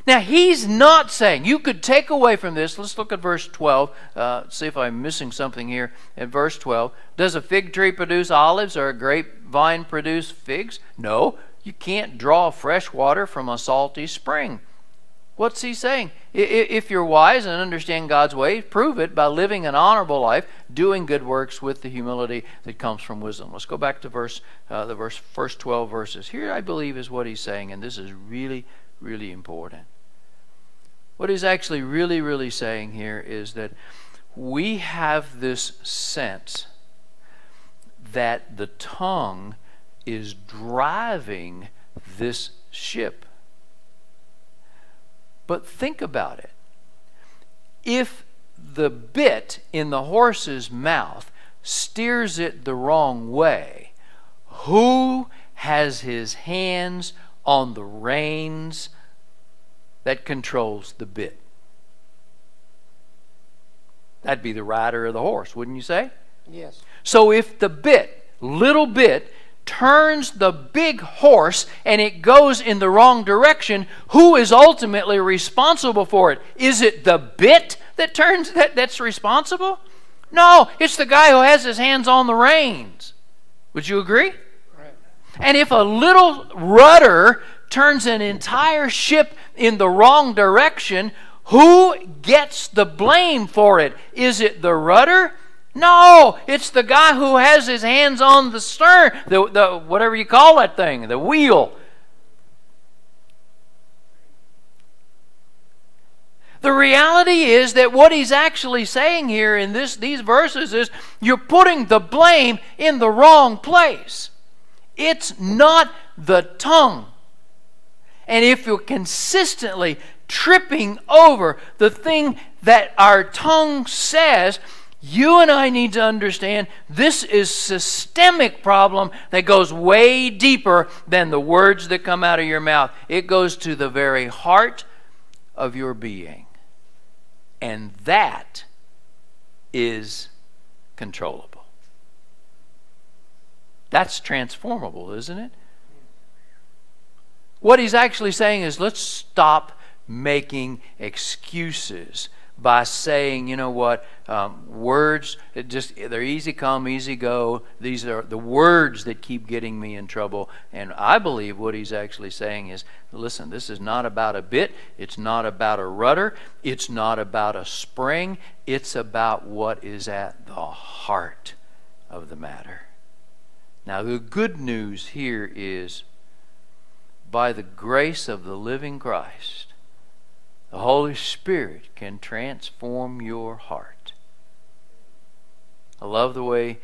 Now, he's not saying, you could take away from this, let's look at verse 12, see if I'm missing something here in verse 12. Does a fig tree produce olives or a grapevine produce figs? No, you can't draw fresh water from a salty spring. What's he saying? If you're wise and understand God's way, prove it by living an honorable life, doing good works with the humility that comes from wisdom. Let's go back to the first 12 verses. Here, I believe, is what he's saying, and this is really, really important. What he's actually really, really saying here is that we have this sense that the tongue is driving this ship. But think about it. If the bit in the horse's mouth steers it the wrong way, who has his hands on the reins that controls the bit? That'd be the rider of the horse, wouldn't you say? Yes. So if the little bit, turns the big horse and it goes in the wrong direction, who is ultimately responsible for it? Is it the bit that's responsible? No, it's the guy who has his hands on the reins. Would you agree? Right. And if a little rudder turns an entire ship in the wrong direction, who gets the blame for it? Is it the rudder? No, it's the guy who has his hands on the stern, the whatever you call that thing, the wheel. The reality is that what he's actually saying here in these verses is you're putting the blame in the wrong place. It's not the tongue. And if you're consistently tripping over the thing that our tongue says, you and I need to understand this is a systemic problem that goes way deeper than the words that come out of your mouth. It goes to the very heart of your being. And that is controllable. That's transformable, isn't it? What he's actually saying is, let's stop making excuses by saying, you know what, words, they're easy come, easy go. These are the words that keep getting me in trouble. And I believe what he's actually saying is, listen, this is not about a bit. It's not about a rudder. It's not about a spring. It's about what is at the heart of the matter. Now, the good news here is, by the grace of the living Christ, the Holy Spirit can transform your heart. I love the way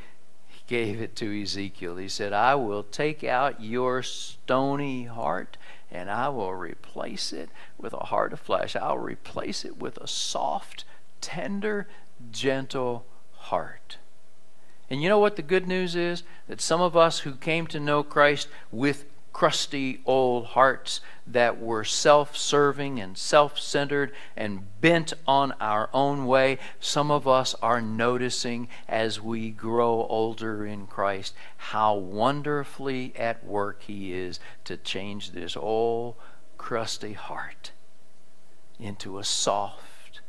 he gave it to Ezekiel. He said, I will take out your stony heart and I will replace it with a heart of flesh. I'll replace it with a soft, tender, gentle heart. And you know what the good news is? That some of us who came to know Christ with crusty old hearts that were self-serving and self-centered and bent on our own way. Some of us are noticing as we grow older in Christ how wonderfully at work He is to change this old crusty heart into a soft,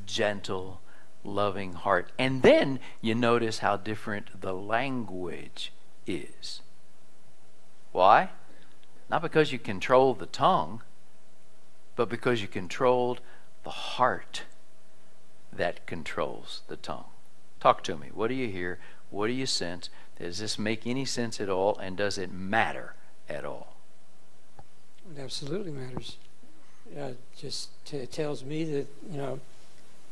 gentle, loving heart. And then you notice how different the language is. Why? Not because you control the tongue, but because you controlled the heart that controls the tongue. Talk to me. What do you hear? What do you sense? Does this make any sense at all? And does it matter at all? It absolutely matters. It tells me that,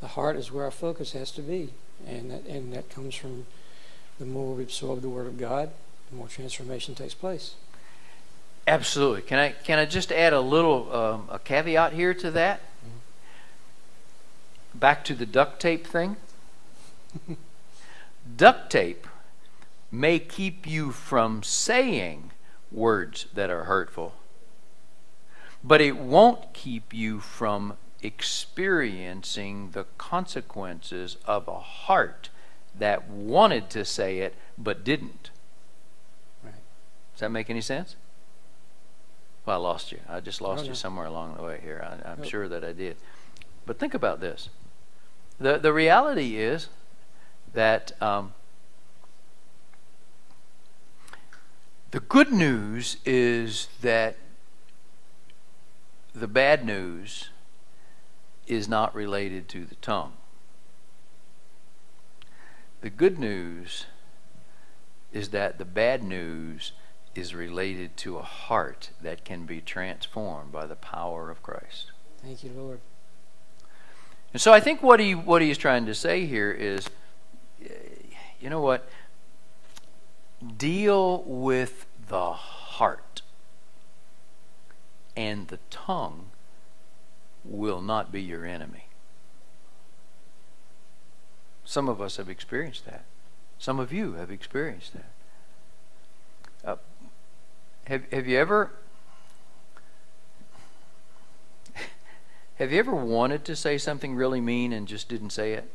the heart is where our focus has to be. And that comes from the more we absorb the Word of God, the more transformation takes place. Absolutely. Can I just add a little a caveat here to that? Back to the duct tape thing. Duct tape may keep you from saying words that are hurtful, but it won't keep you from experiencing the consequences of a heart that wanted to say it but didn't. Right. Does that make any sense? Well, I lost you. I just lost you somewhere along the way here. I'm sure that I did. But think about this. The reality is that the good news is that the bad news is not related to the tongue. The good news is that the bad news is related to a heart that can be transformed by the power of Christ. Thank you, Lord. And so I think what he's trying to say here is, you know what? Deal with the heart, and the tongue will not be your enemy. Some of us have experienced that. Some of you have experienced that. Have you ever wanted to say something really mean and just didn't say it?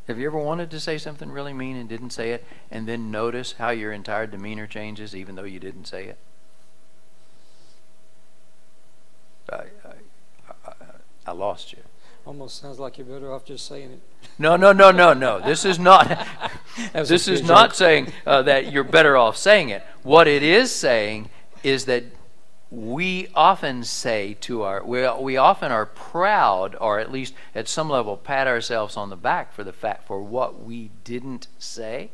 Have you ever wanted to say something really mean and didn't say it, and then notice how your entire demeanor changes even though you didn't say it? I lost you. Almost sounds like you're better off just saying it. No. This is not. This is not saying that you're better off saying it. What it is saying is that we often say to we often are proud, or at least at some level pat ourselves on the back for what we didn't say,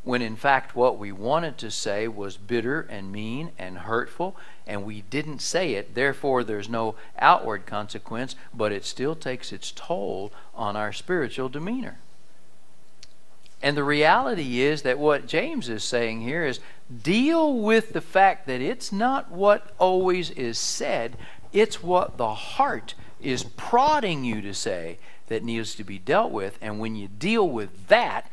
when in fact what we wanted to say was bitter and mean and hurtful, and we didn't say it. Therefore there's no outward consequence, but it still takes its toll on our spiritual demeanor. And the reality is that what James is saying here is deal with the fact that it's not what always is said, it's what the heart is prodding you to say that needs to be dealt with. And when you deal with that,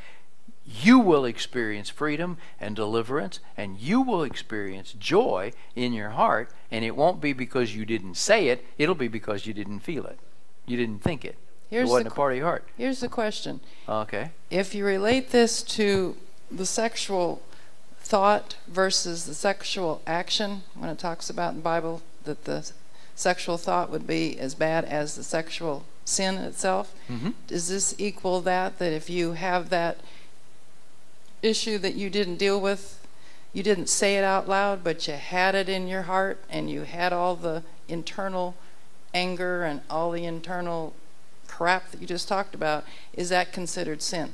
you will experience freedom and deliverance, and you will experience joy in your heart. And it won't be because you didn't say it, it'll be because you didn't feel it. You didn't think it. It wasn't a part of your heart. Here's the question. Okay. If you relate this to the sexual thought versus the sexual action, when it talks about in the Bible that the sexual thought would be as bad as the sexual sin itself, does this equal that if you have that issue that you didn't deal with, you didn't say it out loud, but you had it in your heart, and you had all the internal anger and all the internal crap that you just talked about, is that considered sin?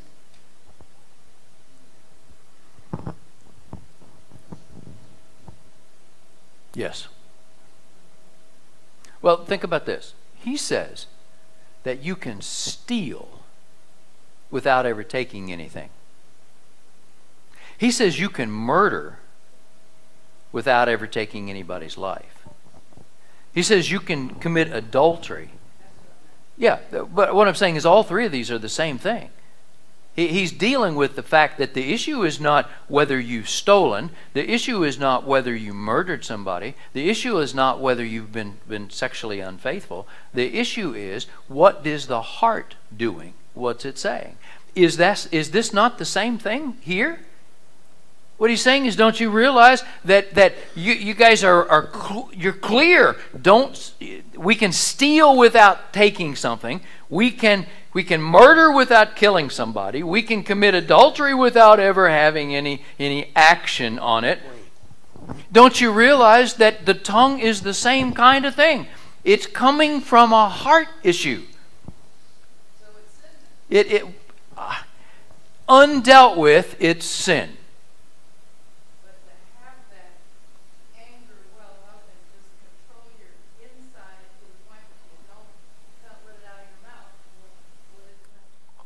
Yes. Well, think about this. He says that you can steal without ever taking anything. He says you can murder without ever taking anybody's life. He says you can commit adultery. Yeah, but what I'm saying is all three of these are the same thing. He's dealing with the fact that the issue is not whether you've stolen. The issue is not whether you murdered somebody. The issue is not whether you've been sexually unfaithful. The issue is, what is the heart doing? What's it saying? Is this not the same thing here? What he's saying is, don't you realize that you guys you're clear? We can steal without taking something. We can murder without killing somebody. We can commit adultery without ever having any action on it. Don't you realize that the tongue is the same kind of thing? It's coming from a heart issue. Undealt with, it's sin.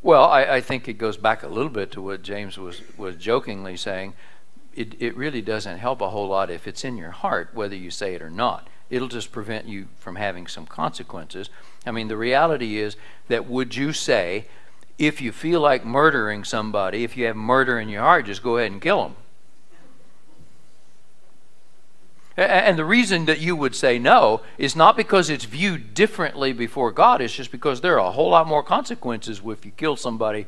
Well, I think it goes back a little bit to what James was jokingly saying. It really doesn't help a whole lot if it's in your heart, whether you say it or not. It'll just prevent you from having some consequences. I mean, the reality is that, would you say, if you feel like murdering somebody, if you have murder in your heart, just go ahead and kill them? And the reason that you would say no is not because it's viewed differently before God. It's just because there are a whole lot more consequences if you kill somebody.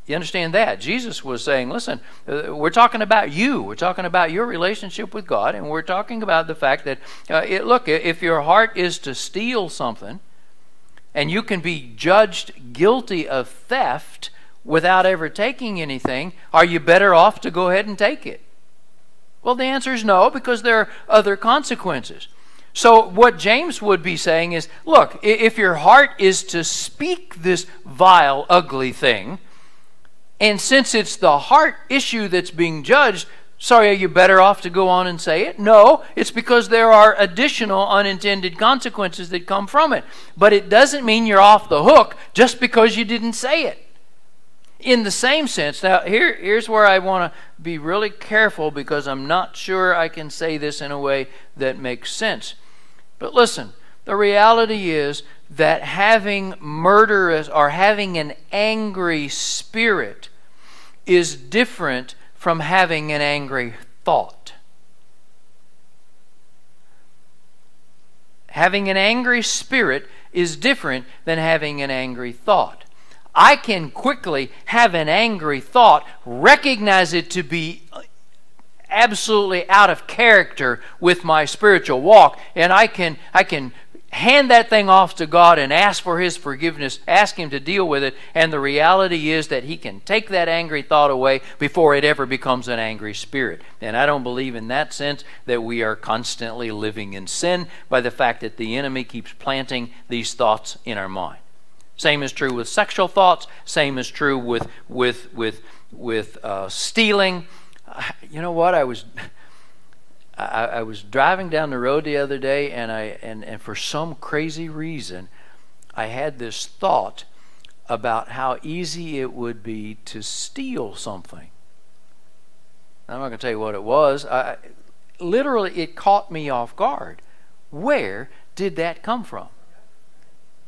You understand that? Jesus was saying, listen, we're talking about you. We're talking about your relationship with God. And we're talking about the fact that, look, if your heart is to steal something, and you can be judged guilty of theft without ever taking anything, are you better off to go ahead and take it? Well, the answer is no, because there are other consequences. So what James would be saying is, look, if your heart is to speak this vile, ugly thing, and since it's the heart issue that's being judged, sorry, are you better off to go on and say it? No, it's because there are additional unintended consequences that come from it. But it doesn't mean you're off the hook just because you didn't say it. In the same sense, now here's where I want to be really careful, because I'm not sure I can say this in a way that makes sense. But listen, the reality is that having murderous or having an angry spirit is different from having an angry thought. Having an angry spirit is different than having an angry thought. I can quickly have an angry thought, recognize it to be absolutely out of character with my spiritual walk, and I can hand that thing off to God and ask for His forgiveness, ask Him to deal with it, and the reality is that He can take that angry thought away before it ever becomes an angry spirit. And I don't believe in that sense that we are constantly living in sin by the fact that the enemy keeps planting these thoughts in our mind. Same is true with sexual thoughts. Same is true with stealing. You know what? I was driving down the road the other day, and for some crazy reason, I had this thought about how easy it would be to steal something. I'm not going to tell you what it was. Literally, it caught me off guard. Where did that come from?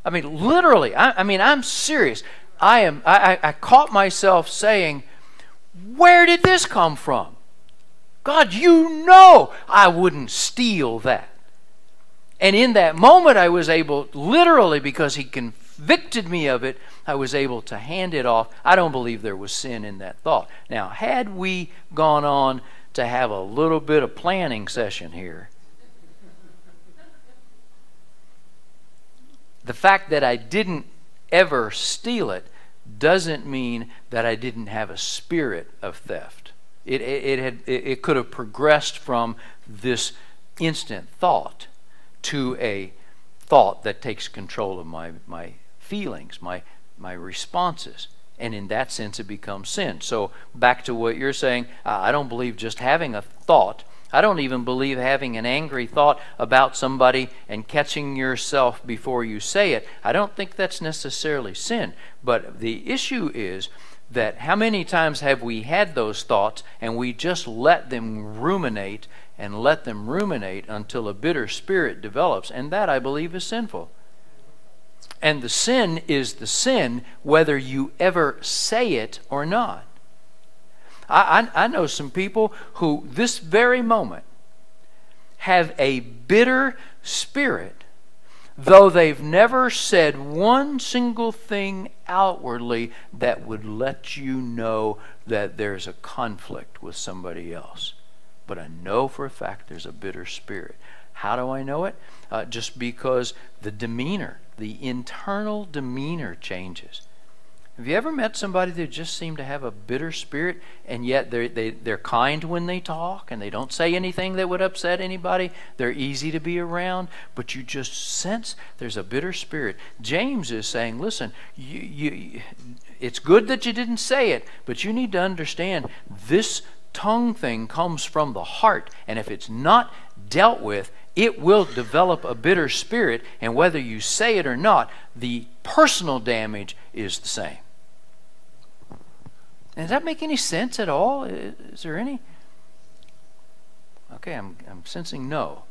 I mean, literally, I'm serious. I caught myself saying, where did this come from? God, you know I wouldn't steal that. And in that moment, I was able, literally, because He convicted me of it, I was able to hand it off. I don't believe there was sin in that thought. Now, had we gone on to have a little bit of planning session here, the fact that I didn't ever steal it doesn't mean that I didn't have a spirit of theft. It could have progressed from this instant thought to a thought that takes control of my feelings, my responses. And in that sense, it becomes sin. So back to what you're saying, I don't believe just having a thought. I don't even believe having an angry thought about somebody and catching yourself before you say it. I don't think that's necessarily sin. But the issue is that how many times have we had those thoughts and we just let them ruminate and let them ruminate until a bitter spirit develops? And that, I believe, is sinful. And the sin is the sin whether you ever say it or not. I know some people who this very moment have a bitter spirit, though they've never said one single thing outwardly that would let you know that there's a conflict with somebody else. But I know for a fact there's a bitter spirit. How do I know it? Just because the demeanor, the internal demeanor changes. Have you ever met somebody that just seemed to have a bitter spirit, and yet they're kind when they talk, and they don't say anything that would upset anybody? They're easy to be around, but you just sense there's a bitter spirit. James is saying, listen, it's good that you didn't say it, but you need to understand this tongue thing comes from the heart, and if it's not dealt with, it will develop a bitter spirit, and whether you say it or not, the personal damage is the same. Does that make any sense at all? Is there any? Okay, I'm sensing no.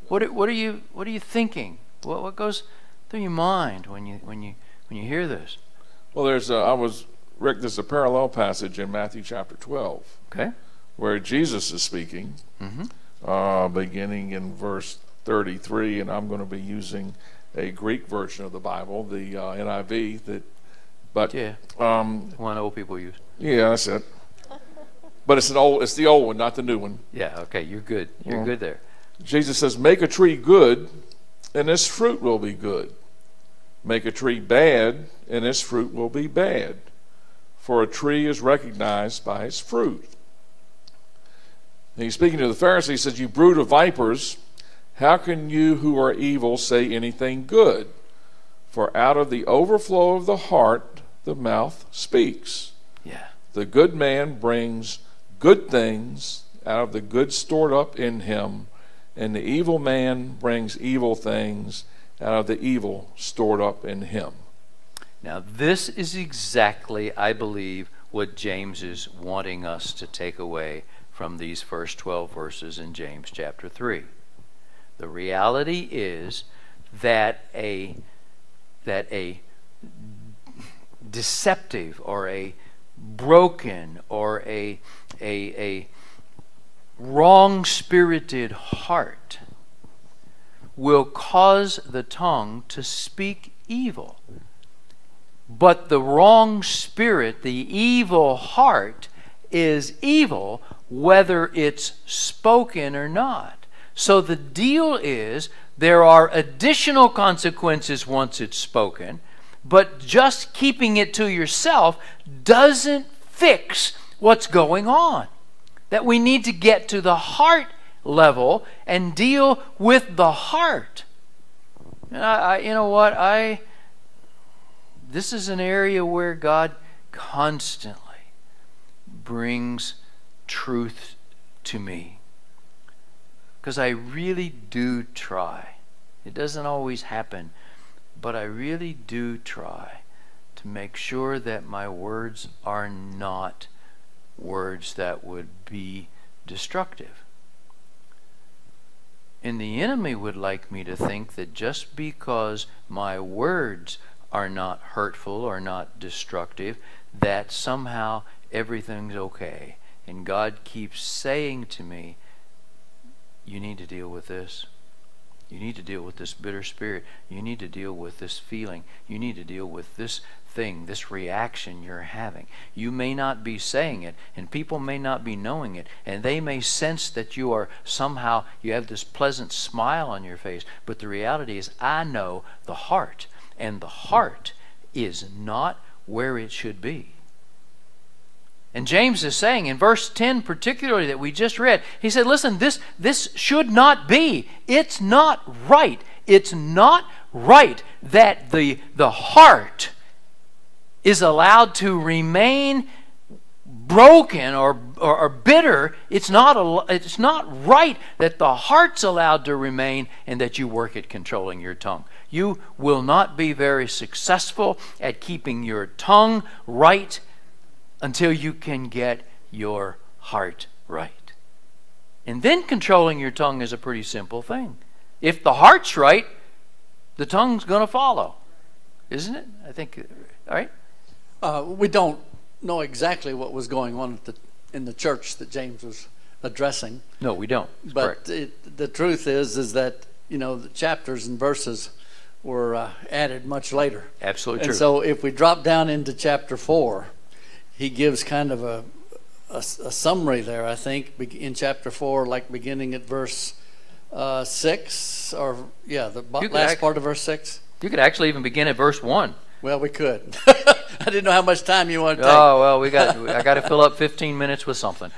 What are you thinking? What goes through your mind when you hear this? Well, Rick, there's a parallel passage in Matthew chapter 12. Okay. Where Jesus is speaking, beginning in verse 33, and I'm going to be using a Greek version of the Bible, the NIV. One old people use. Yeah, that's it. But it's the old one, not the new one. Yeah. Okay, you're good. You're good there. Jesus says, "Make a tree good, and its fruit will be good. Make a tree bad, and its fruit will be bad. For a tree is recognized by its fruit." And he's speaking to the Pharisees. He says, "You brood of vipers, how can you who are evil say anything good? For out of the overflow of the heart, the mouth speaks. Yeah. The good man brings good things out of the good stored up in him, and the evil man brings evil things out of the evil stored up in him." Now, this is exactly, I believe, what James is wanting us to take away from these first 12 verses in James chapter 3. The reality is that a deceptive or a broken or a wrong-spirited heart will cause the tongue to speak evil. But the wrong spirit, the evil heart, is evil whether it's spoken or not. So the deal is there are additional consequences once it's spoken, but just keeping it to yourself doesn't fix what's going on. That we need to get to the heart level and deal with the heart. This is an area where God constantly brings truth to me, because I really do try. It doesn't always happen, but I really do try to make sure that my words are not words that would be destructive. And the enemy would like me to think that just because my words are not hurtful or not destructive, that somehow everything's okay. And God keeps saying to me, you need to deal with this. You need to deal with this bitter spirit. You need to deal with this feeling. You need to deal with this thing, this reaction you're having. You may not be saying it, and people may not be knowing it, and they may sense that you are somehow, you have this pleasant smile on your face, but the reality is I know the heart, and the heart is not where it should be. And James is saying in verse 10 particularly that we just read, he said, listen, this should not be. It's not right. It's not right that the heart is allowed to remain broken or bitter. It's not right that the heart's allowed to remain and that you work at controlling your tongue. You will not be very successful at keeping your tongue right until you can get your heart right. And then controlling your tongue is a pretty simple thing. If the heart's right, the tongue's going to follow, isn't it? I think, all right? We don't know exactly what was going on in the church that James was addressing. No, we don't. But the truth is that, you know, the chapters and verses were added much later. Absolutely true. true. And so if we drop down into chapter 4, he gives kind of a summary there, I think, in chapter 4, like beginning at verse 6, or, yeah, the last part of verse 6. You could actually even begin at verse 1. Well, we could. I didn't know how much time you wanted to take. Oh, well, I got to fill up 15 minutes with something.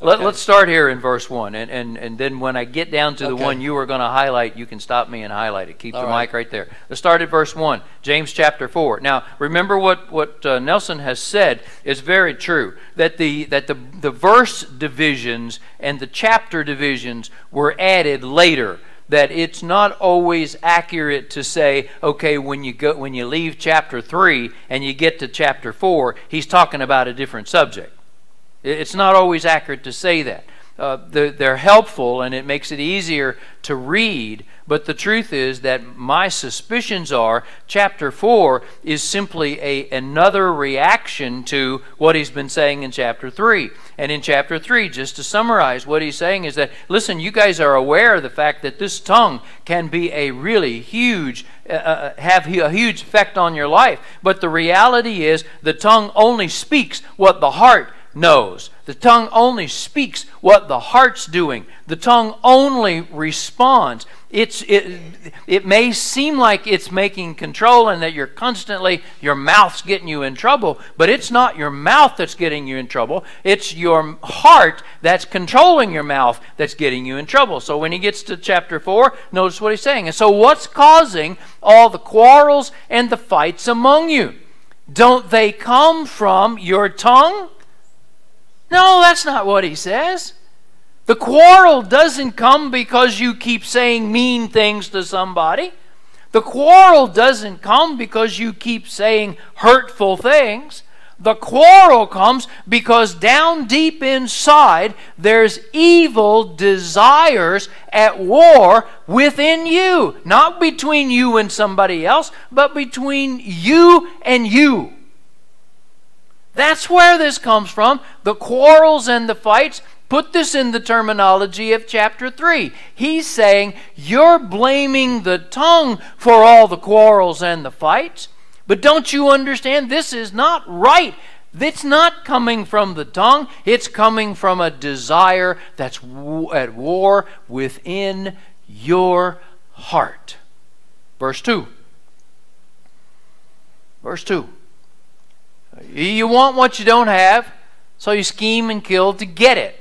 Let's start here in verse 1, and then when I get down to the one you were going to highlight, you can stop me and highlight it. Keep the mic right there. Let's start at verse 1, James chapter 4. Now, remember what Nelson has said is very true, that the verse divisions and the chapter divisions were added later. That it's not always accurate to say, okay, when you leave chapter 3 and you get to chapter 4, he's talking about a different subject. It's not always accurate to say that. They're helpful and it makes it easier to read, but the truth is that my suspicions are chapter 4 is simply another reaction to what he's been saying in chapter 3. And in chapter 3, just to summarize, what he's saying is that, listen, you guys are aware of the fact that this tongue can be a really huge, have a huge effect on your life. But the reality is the tongue only speaks what the heart knows. The tongue only speaks what the heart's doing. The tongue only responds. It may seem like it's making control and that your mouth's getting you in trouble, but it's not your mouth that's getting you in trouble. It's your heart that's controlling your mouth that's getting you in trouble. So when he gets to chapter 4, notice what he's saying. And so what's causing all the quarrels and the fights among you? Don't they come from your tongue? No, that's not what he says. The quarrel doesn't come because you keep saying mean things to somebody. The quarrel doesn't come because you keep saying hurtful things. The quarrel comes because down deep inside there's evil desires at war within you. Not between you and somebody else, but between you and you. That's where this comes from. The quarrels and the fights. Put this in the terminology of chapter 3. He's saying you're blaming the tongue for all the quarrels and the fights. But don't you understand? This is not right. It's not coming from the tongue. It's coming from a desire that's at war within your heart. Verse 2. Verse 2. You want what you don't have, so you scheme and kill to get it.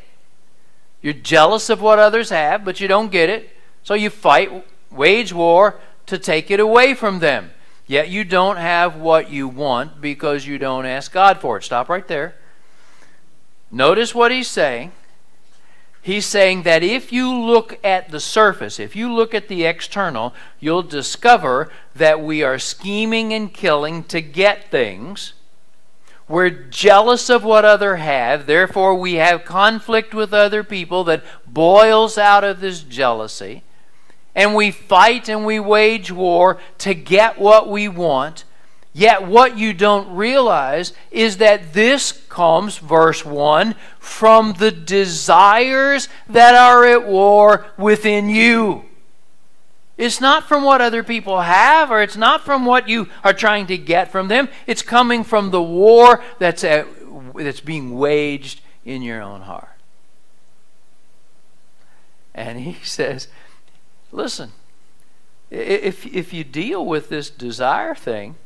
You're jealous of what others have, but you don't get it, so you fight, wage war to take it away from them. Yet you don't have what you want because you don't ask God for it. Stop right there. Notice what he's saying. He's saying that if you look at the surface, if you look at the external, you'll discover that we are scheming and killing to get things. We're jealous of what others have, therefore we have conflict with other people that boils out of this jealousy. And we fight and we wage war to get what we want. Yet what you don't realize is that this comes, verse 1, from the desires that are at war within you. It's not from what other people have, or it's not from what you are trying to get from them. It's coming from the war that's being waged in your own heart. And he says, listen, if you deal with this desire thing,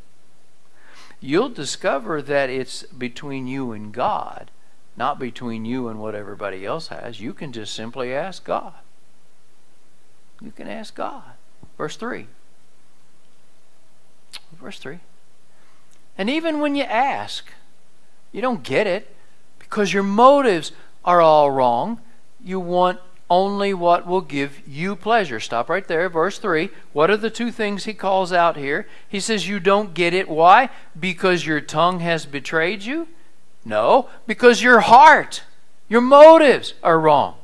you'll discover that it's between you and God, not between you and what everybody else has. You can just simply ask God. You can ask God. Verse 3. Verse 3. And even when you ask, you don't get it because your motives are all wrong. You want only what will give you pleasure. Stop right there. Verse 3. What are the two things he calls out here? He says you don't get it. Why? Because your tongue has betrayed you? No, because your heart, your motives are wrong.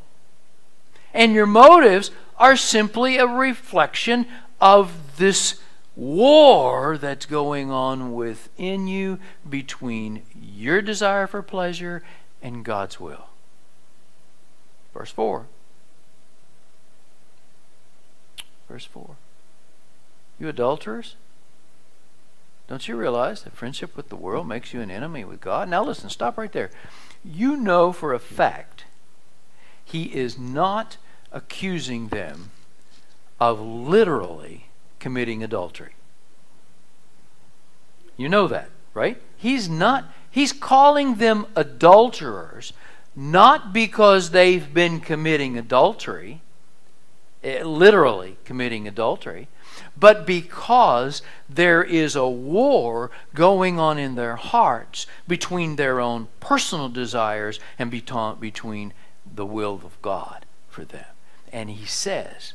And your motives are simply a reflection of this war that's going on within you between your desire for pleasure and God's will. Verse 4. Verse 4. You adulterers, don't you realize that friendship with the world makes you an enemy with God? Now listen, stop right there. You know for a fact he is not accusing them of literally committing adultery. You know that, right? He's calling them adulterers not because they've been committing adultery, literally committing adultery, but because there is a war going on in their hearts between their own personal desires and between the will of God for them. And he says,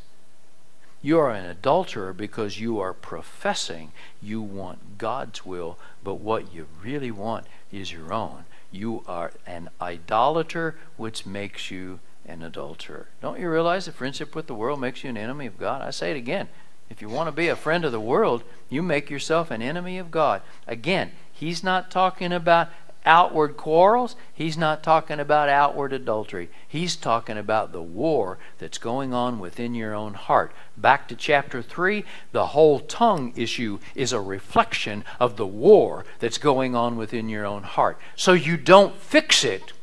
you are an adulterer because you are professing you want God's will, but what you really want is your own. You are an idolater, which makes you an adulterer. Don't you realize that friendship with the world makes you an enemy of God? I say it again. If you want to be a friend of the world, you make yourself an enemy of God. Again, he's not talking about outward quarrels. He's not talking about outward adultery. He's talking about the war that's going on within your own heart. Back to chapter 3, the whole tongue issue is a reflection of the war that's going on within your own heart. So you don't fix it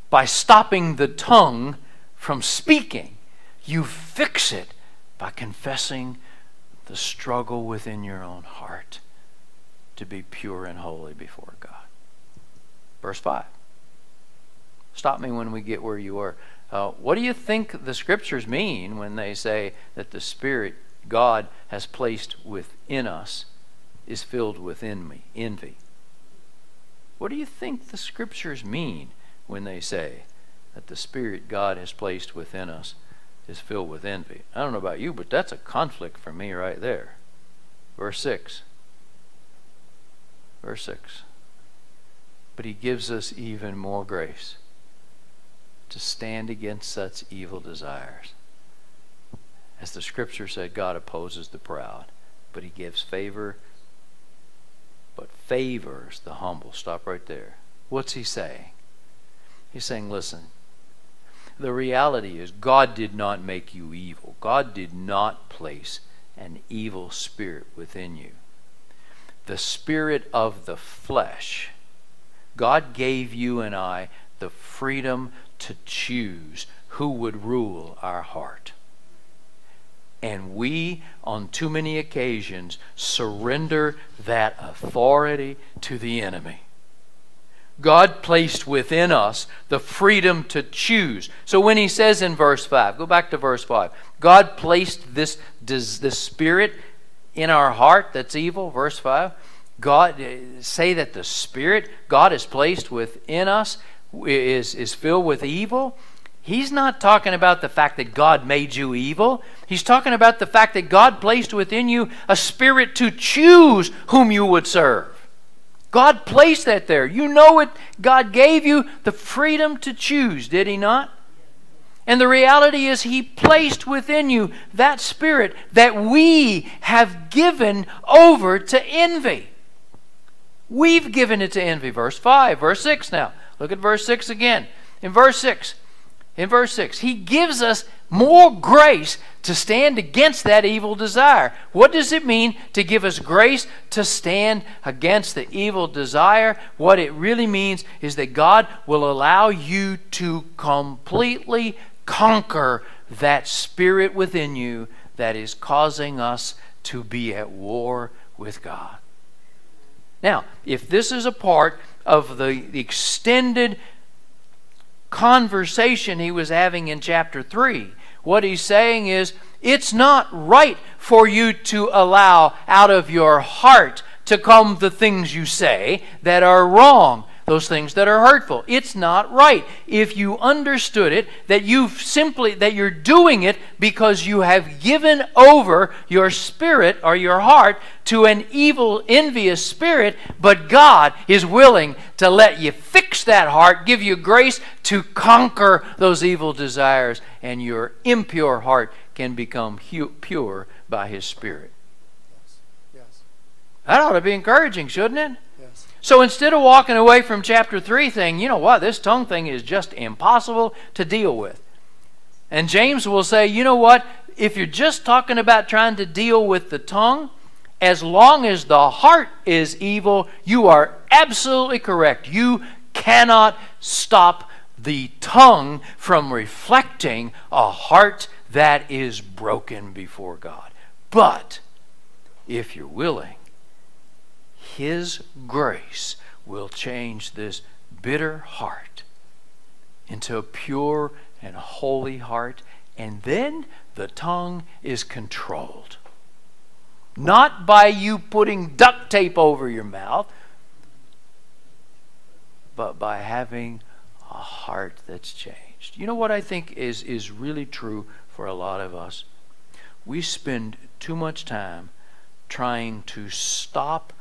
by stopping the tongue from speaking. You fix it by confessing the struggle within your own heart to be pure and holy before God. Verse 5. Stop me when we get where you were. What do you think the scriptures mean when they say that the Spirit God has placed within us is filled with envy? What do you think the scriptures mean when they say that the Spirit God has placed within us is filled with envy? I don't know about you, but that's a conflict for me right there. Verse 6. Verse 6. But he gives us even more grace to stand against such evil desires. As the scripture said, God opposes the proud, but he gives favor, but favors the humble. Stop right there. What's he saying? He's saying, listen, the reality is God did not make you evil. God did not place an evil spirit within you. The spirit of the flesh, God gave you and I the freedom to choose who would rule our heart. And we, on too many occasions, surrender that authority to the enemy. God placed within us the freedom to choose. So when he says in verse 5, go back to verse 5, God placed this spirit in our heart that's evil, verse 5. God, say that the Spirit God has placed within us is filled with evil. He's not talking about the fact that God made you evil. He's talking about the fact that God placed within you a spirit to choose whom you would serve. God placed that there. You know it. God gave you the freedom to choose, did he not? And the reality is he placed within you that spirit that we have given over to envy. We've given it to envy. Verse 5, verse 6 now. Look at verse 6 again. In verse 6, he gives us more grace to stand against that evil desire. What does it mean to give us grace to stand against the evil desire? What it really means is that God will allow you to completely conquer that spirit within you that is causing us to be at war with God. Now, if this is a part of the extended conversation he was having in chapter 3, what he's saying is, it's not right for you to allow out of your heart to come the things you say that are wrong, those things that are hurtful. It's not right. If you understood it, that you're doing it because you have given over your spirit or your heart to an evil, envious spirit, but God is willing to let you fix that heart, give you grace to conquer those evil desires, and your impure heart can become pure by His Spirit. Yes. That ought to be encouraging, shouldn't it? Yes. So instead of walking away from chapter 3 saying, you know what, this tongue thing is just impossible to deal with. And James will say, you know what, if you're just talking about trying to deal with the tongue, as long as the heart is evil, you are absolutely correct. You cannot stop the tongue from reflecting a heart that is broken before God. But if you're willing, His grace will change this bitter heart into a pure and holy heart, and then the tongue is controlled. Not by you putting duct tape over your mouth, but by having a heart that's changed. You know what I think is really true for a lot of us? We spend too much time trying to stop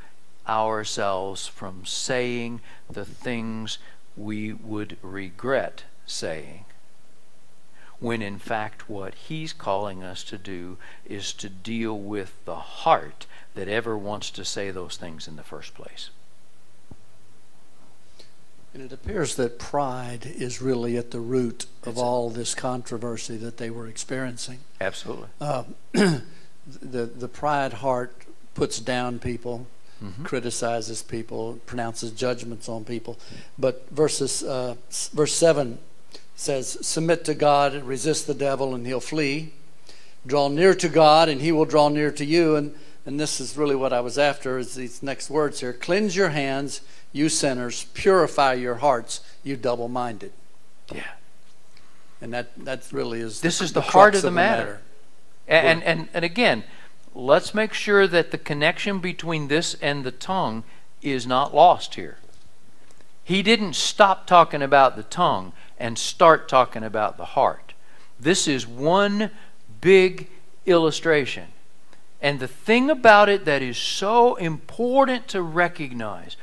ourselves from saying the things we would regret saying, when in fact what He's calling us to do is to deal with the heart that ever wants to say those things in the first place. And it appears that pride is really at the root of all this controversy that they were experiencing. Absolutely. The pride heart puts down people, criticizes people, pronounces judgments on people. But verse 7 says, submit to God, resist the devil, and he'll flee. Draw near to God, and He will draw near to you. And this is really what I was after, is these next words here. Cleanse your hands, you sinners. Purify your hearts, you double-minded. Yeah. And that really is this is the the heart crux of the matter. And again, let's make sure that the connection between this and the tongue is not lost here. He didn't stop talking about the tongue and start talking about the heart. This is one big illustration. And the thing about it that is so important to recognize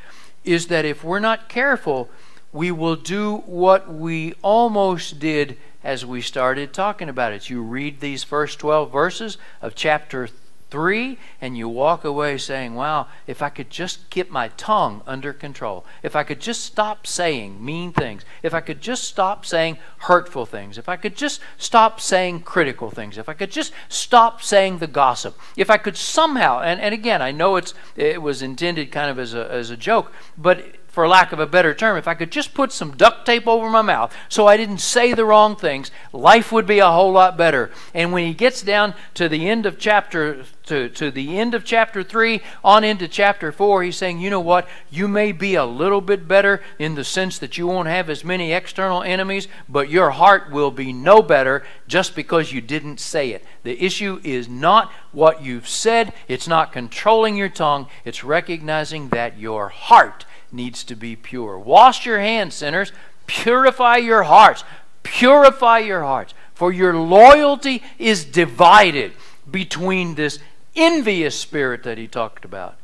is that if we're not careful, we will do what we almost did as we started talking about it. You read these first 12 verses of chapter 3 and you walk away saying, wow, if I could just get my tongue under control, if I could just stop saying mean things, if I could just stop saying hurtful things, if I could just stop saying critical things, if I could just stop saying the gossip, if I could somehow, and again, I know it was intended kind of as a joke, but for lack of a better term, if I could just put some duct tape over my mouth so I didn't say the wrong things, life would be a whole lot better. And when he gets down to the end of chapter to the end of chapter 3 on into chapter 4, he's saying, you know what? You may be a little bit better in the sense that you won't have as many external enemies, but your heart will be no better just because you didn't say it. The issue is not what you've said. It's not controlling your tongue. It's recognizing that your heart needs to be pure. Wash your hands, sinners. Purify your hearts. Purify your hearts. For your loyalty is divided between this envious spirit that he talked about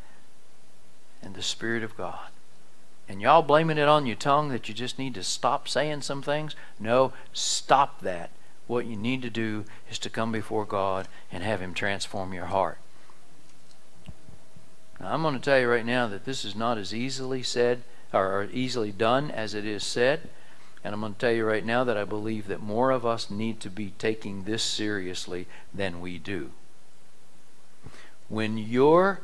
and the Spirit of God. And y'all blaming it on your tongue that you just need to stop saying some things? No, stop that. What you need to do is to come before God and have Him transform your heart. Now, I'm going to tell you right now that this is not as easily said or easily done as it is said. And I'm going to tell you right now that I believe that more of us need to be taking this seriously than we do. When your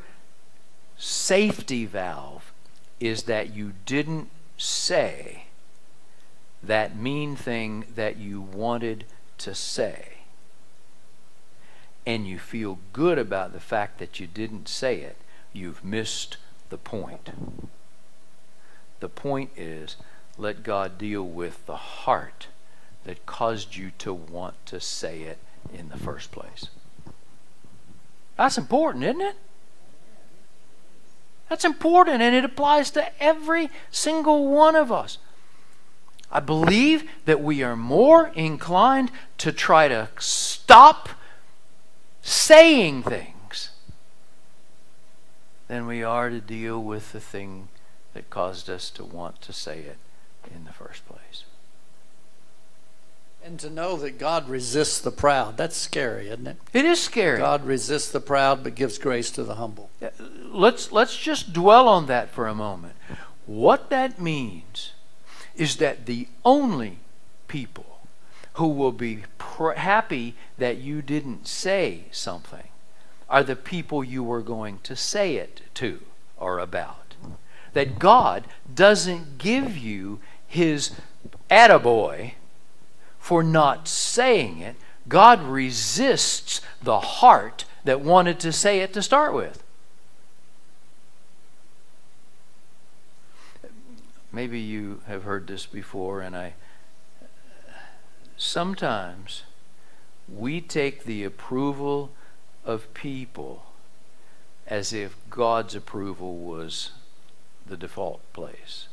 safety valve is that you didn't say that mean thing that you wanted to say, and you feel good about the fact that you didn't say it, you've missed the point. The point is, let God deal with the heart that caused you to want to say it in the first place. That's important, isn't it? That's important, and it applies to every single one of us. I believe that we are more inclined to try to stop saying things than we are to deal with the thing that caused us to want to say it in the first place. And to know that God resists the proud, that's scary, isn't it? It is scary. God resists the proud but gives grace to the humble. Let's just dwell on that for a moment. What that means is that the only people who will be happy that you didn't say something are the people you were going to say it to or about. That God doesn't give you His attaboy for not saying it. God resists the heart that wanted to say it to start with. Maybe you have heard this before, and sometimes we take the approval of people as if God's approval was the default place.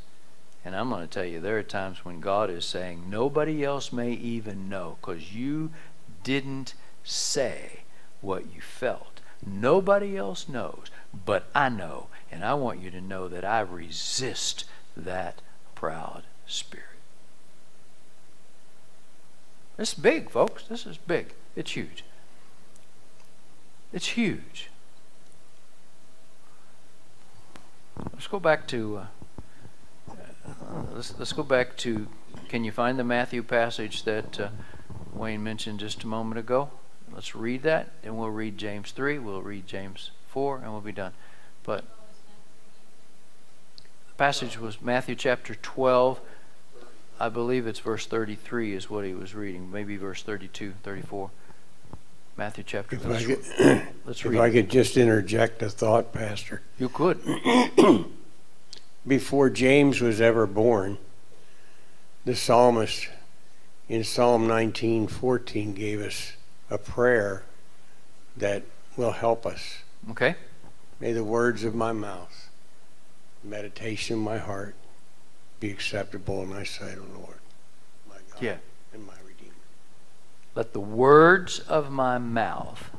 And I'm going to tell you, there are times when God is saying, nobody else may even know, because you didn't say what you felt. Nobody else knows, but I know, and I want you to know that I resist that proud spirit. This is big, folks. This is big. It's huge. It's huge. Let's go back to let's go back to, can you find the Matthew passage that Wayne mentioned just a moment ago? Let's read that, and we'll read James 3, we'll read James 4, and we'll be done. But the passage was Matthew chapter 12. I believe it's verse 33 is what he was reading. Maybe verse 32, 34. Matthew chapter 12. Let's read. If I could just interject a thought, Pastor. You could. Before James was ever born, the psalmist in Psalm 19:14 gave us a prayer that will help us. Okay. May the words of my mouth, meditation of my heart, be acceptable in thy sight, O Lord, my God and my Redeemer. Let the words of my mouth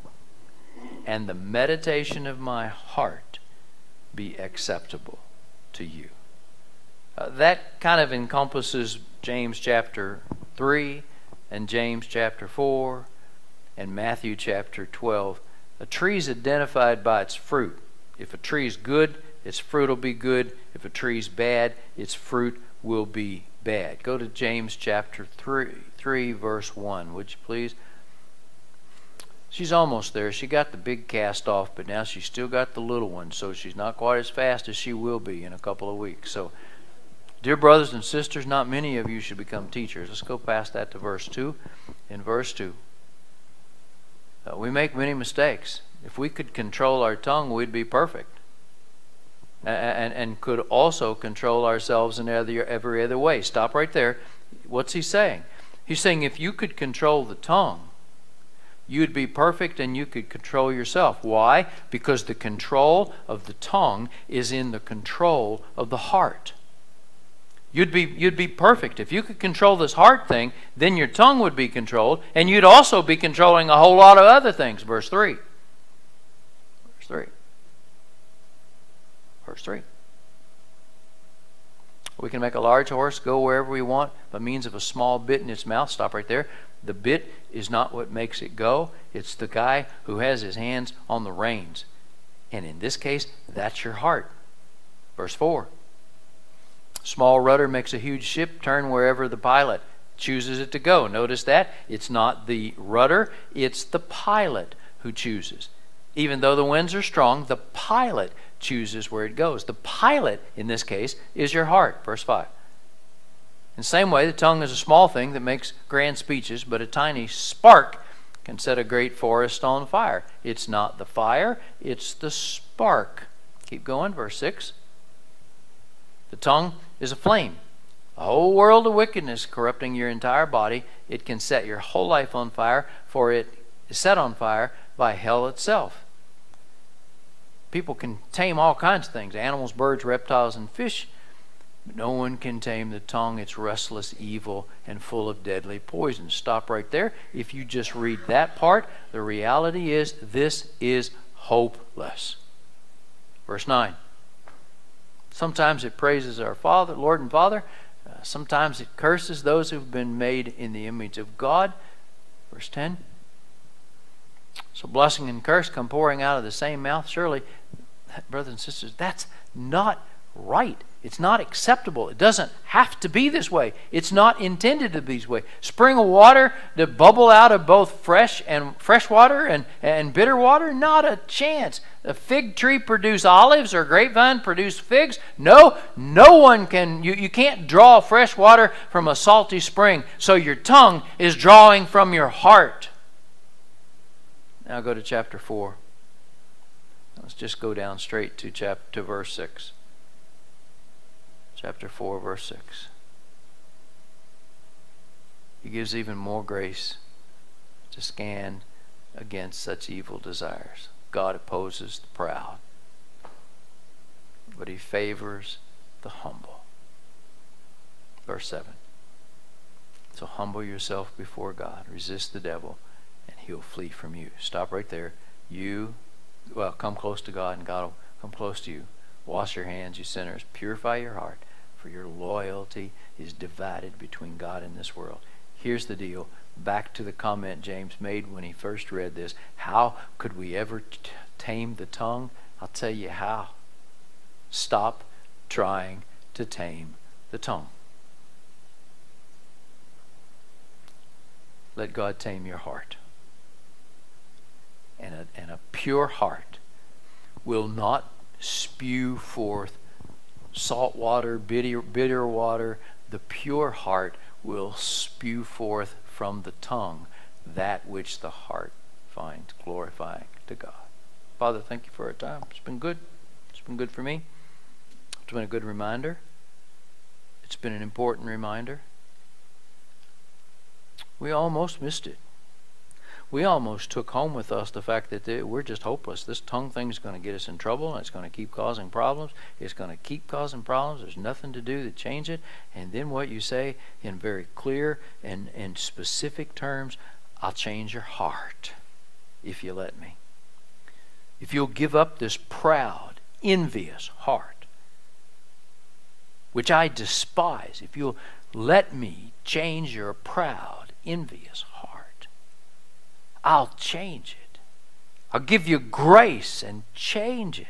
and the meditation of my heart be acceptable to you. That kind of encompasses James chapter 3 and James chapter 4 and Matthew chapter 12. A tree is identified by its fruit. If a tree is good, its fruit will be good. If a tree is bad, its fruit will be bad. Go to James chapter 3 verse 1, would you please? She's almost there. She got the big cast off, but now she's still got the little one, so she's not quite as fast as she will be in a couple of weeks. So, dear brothers and sisters, not many of you should become teachers. Let's go past that to verse 2. In verse 2, we make many mistakes. If we could control our tongue, we'd be perfect. And could also control ourselves in every other way. Stop right there. What's he saying? He's saying if you could control the tongue, you'd be perfect and you could control yourself. Why? Because the control of the tongue is in the control of the heart. You'd be perfect. If you could control this heart thing, then your tongue would be controlled, and you'd also be controlling a whole lot of other things. Verse 3. Verse 3. Verse 3. We can make a large horse go wherever we want by means of a small bit in its mouth. Stop right there. The bit is not what makes it go. It's the guy who has his hands on the reins. And in this case, that's your heart. Verse 4. Small rudder makes a huge ship turn wherever the pilot chooses it to go. Notice that. It's not the rudder, it's the pilot who chooses. Even though the winds are strong, the pilot chooses where it goes. The pilot, in this case, is your heart. Verse 5. In the same way, the tongue is a small thing that makes grand speeches, but a tiny spark can set a great forest on fire. It's not the fire, it's the spark. Keep going, verse 6. The tongue is a flame. A whole world of wickedness corrupting your entire body. It can set your whole life on fire, for it is set on fire by hell itself. People can tame all kinds of things, animals, birds, reptiles, and fish, but no one can tame the tongue. It's restless, evil, and full of deadly poison. Stop right there. If you just read that part, the reality is this is hopeless. Verse 9. Sometimes it praises our Father, Lord and Father, Sometimes it curses those who've been made in the image of God. Verse 10. So blessing and curse come pouring out of the same mouth. Surely, brothers and sisters, that's not right. It's not acceptable. It doesn't have to be this way. It's not intended to be this way. Spring of water to bubble out of both fresh water and bitter water? Not a chance. A fig tree produce olives or grapevine produce figs? No one can. You can't draw fresh water from a salty spring. So your tongue is drawing from your heart. Now go to chapter 4. Let's just go down straight to verse 6. Chapter 4, verse 6. He gives even more grace to stand against such evil desires. God opposes the proud, but He favors the humble. Verse 7. So humble yourself before God. Resist the devil, and he'll flee from you. Stop right there. Come close to God, and God will come close to you. Wash your hands, you sinners. Purify your heart, for your loyalty is divided between God and this world. Here's the deal. Back to the comment James made when he first read this. How could we ever tame the tongue? I'll tell you how. Stop trying to tame the tongue. Let God tame your heart. And a pure heart will not spew forth salt water, bitter water. The pure heart will spew forth from the tongue that which the heart finds glorifying to God. Father, thank you for our time. It's been good. It's been good for me. It's been a good reminder. It's been an important reminder. We almost missed it. We almost took home with us the fact that we're just hopeless. This tongue thing's going to get us in trouble, and it's going to keep causing problems. It's going to keep causing problems. There's nothing to do to change it. And then what you say in very clear and specific terms, I'll change your heart if you let me. If you'll give up this proud, envious heart, which I despise, if you'll let me change your proud, envious heart, I'll change it. I'll give you grace and change it.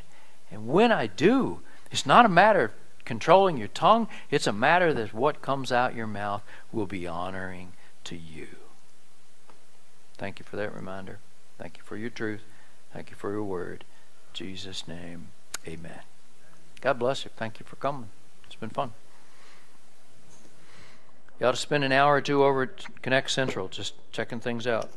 And when I do, it's not a matter of controlling your tongue. It's a matter that what comes out your mouth will be honoring to you. Thank you for that reminder. Thank you for your truth. Thank you for your word. In Jesus' name, amen. God bless you. Thank you for coming. It's been fun. You ought to spend an hour or two over at Connect Central just checking things out.